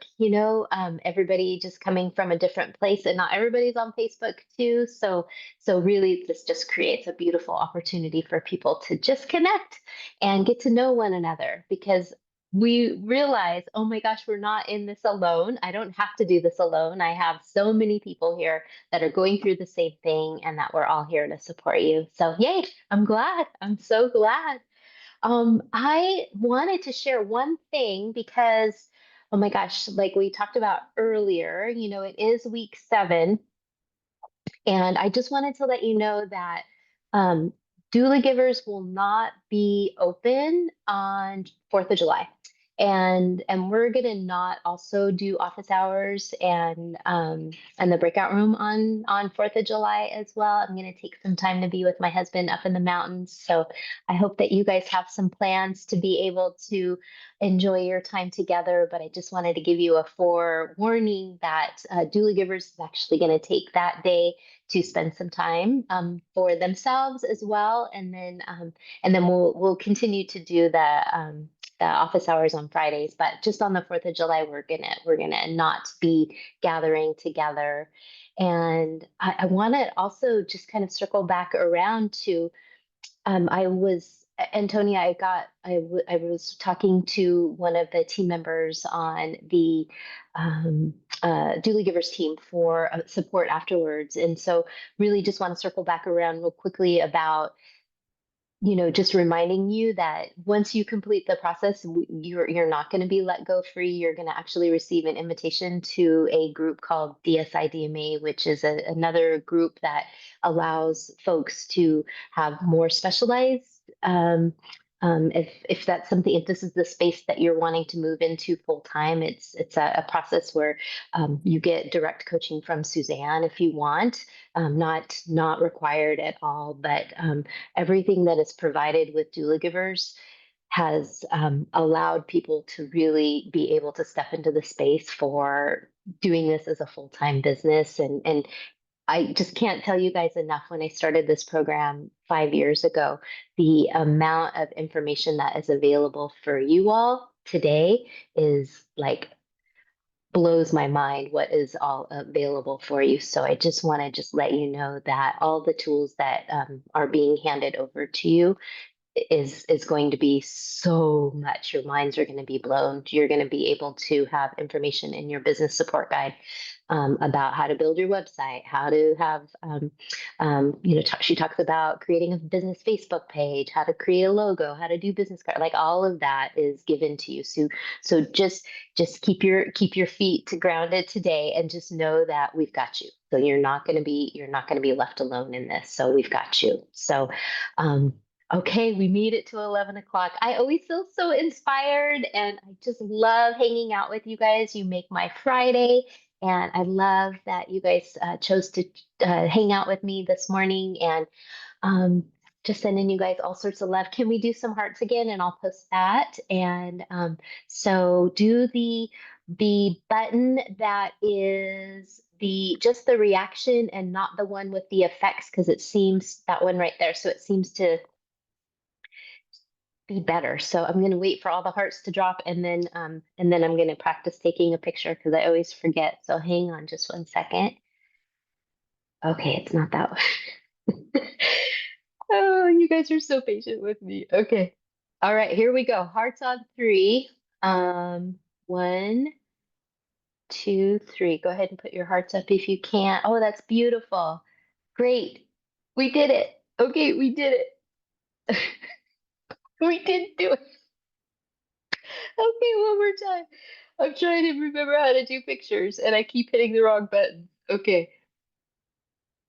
everybody just coming from a different place and not everybody's on Facebook too. So really, this just creates a beautiful opportunity for people to just connect and get to know one another because we realize, oh my gosh, we're not in this alone. I don't have to do this alone. I have so many people here that are going through the same thing and that we're all here to support you. So yay, I'm glad. I'm so glad. I wanted to share one thing because, oh my gosh, like we talked about earlier, it is week 7. And I just wanted to let you know that um, doula givers will not be open on 4th of July. And we're gonna not also do office hours and the breakout room on 4th of July as well. I'm gonna take some time to be with my husband up in the mountains. So I hope that you guys have some plans to be able to enjoy your time together. But I just wanted to give you a forewarning that doula givers is actually gonna take that day to spend some time for themselves as well, and then we'll continue to do the office hours on Fridays. But just on the 4th of July, we're gonna not be gathering together. And I want to also just kind of circle back around to I was Antonia. I was talking to one of the team members on the Doula Givers team for support afterwards, and so really just want to circle back around real quickly about just reminding you that once you complete the process, you're not going to be let go free. You're going to actually receive an invitation to a group called DSI-DMA, which is another group that allows folks to have more specialized If that's something, if this is the space that you're wanting to move into full time, it's a process where you get direct coaching from Suzanne if you want, not required at all, but everything that is provided with doula givers has allowed people to really be able to step into the space for doing this as a full-time business. And I just can't tell you guys enough. When I started this program 5 years ago, the amount of information that is available for you all today is like blows my mind what is all available for you. So I just want to just let you know that all the tools that are being handed over to you is going to be so much. Your minds are going to be blown. You're going to be able to have information in your business support guide about how to build your website, how to have, she talks about creating a business Facebook page, how to create a logo, how to do business card. Like all of that is given to you. So just keep your feet grounded today, and just know that we've got you. So you're not going to be left alone in this. So we've got you. So. Okay, we made it to 11 o'clock. I always feel so inspired, and I just love hanging out with you guys. You make my Friday, and I love that you guys chose to hang out with me this morning, and just sending you guys all sorts of love. Can we do some hearts again? And I'll post that. And so do the button that is just the reaction and not the one with the effects, because it seems that one right there. So it seems to be better. So I'm going to wait for all the hearts to drop, and then I'm going to practice taking a picture because I always forget. So hang on just 1 second. Okay, it's not that one. Oh, you guys are so patient with me. Okay. All right, here we go. Hearts on 3. 1, 2, 3. Go ahead and put your hearts up if you can. Oh, that's beautiful. Great. We did it. Okay, we did it. We did do it. Okay, one more time. I'm trying to remember how to do pictures, and I keep hitting the wrong button. Okay.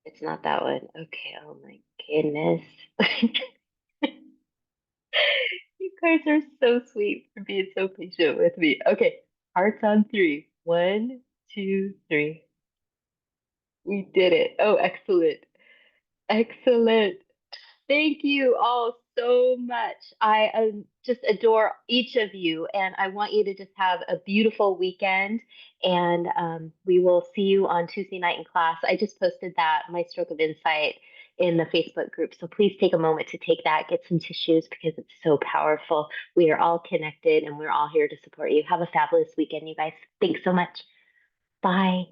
It's not that one. Okay, oh my goodness. You guys are so sweet for being so patient with me. Okay, hearts on 3. 1, 2, 3. We did it. Oh, excellent. Excellent. Thank you all so much. I just adore each of you, and I want you to just have a beautiful weekend. And we will see you on Tuesday night in class. I just posted that, my stroke of insight, in the Facebook group. So please take a moment to take that, get some tissues, because it's so powerful. We are all connected, and we're all here to support you. Have a fabulous weekend, you guys. Thanks so much. Bye.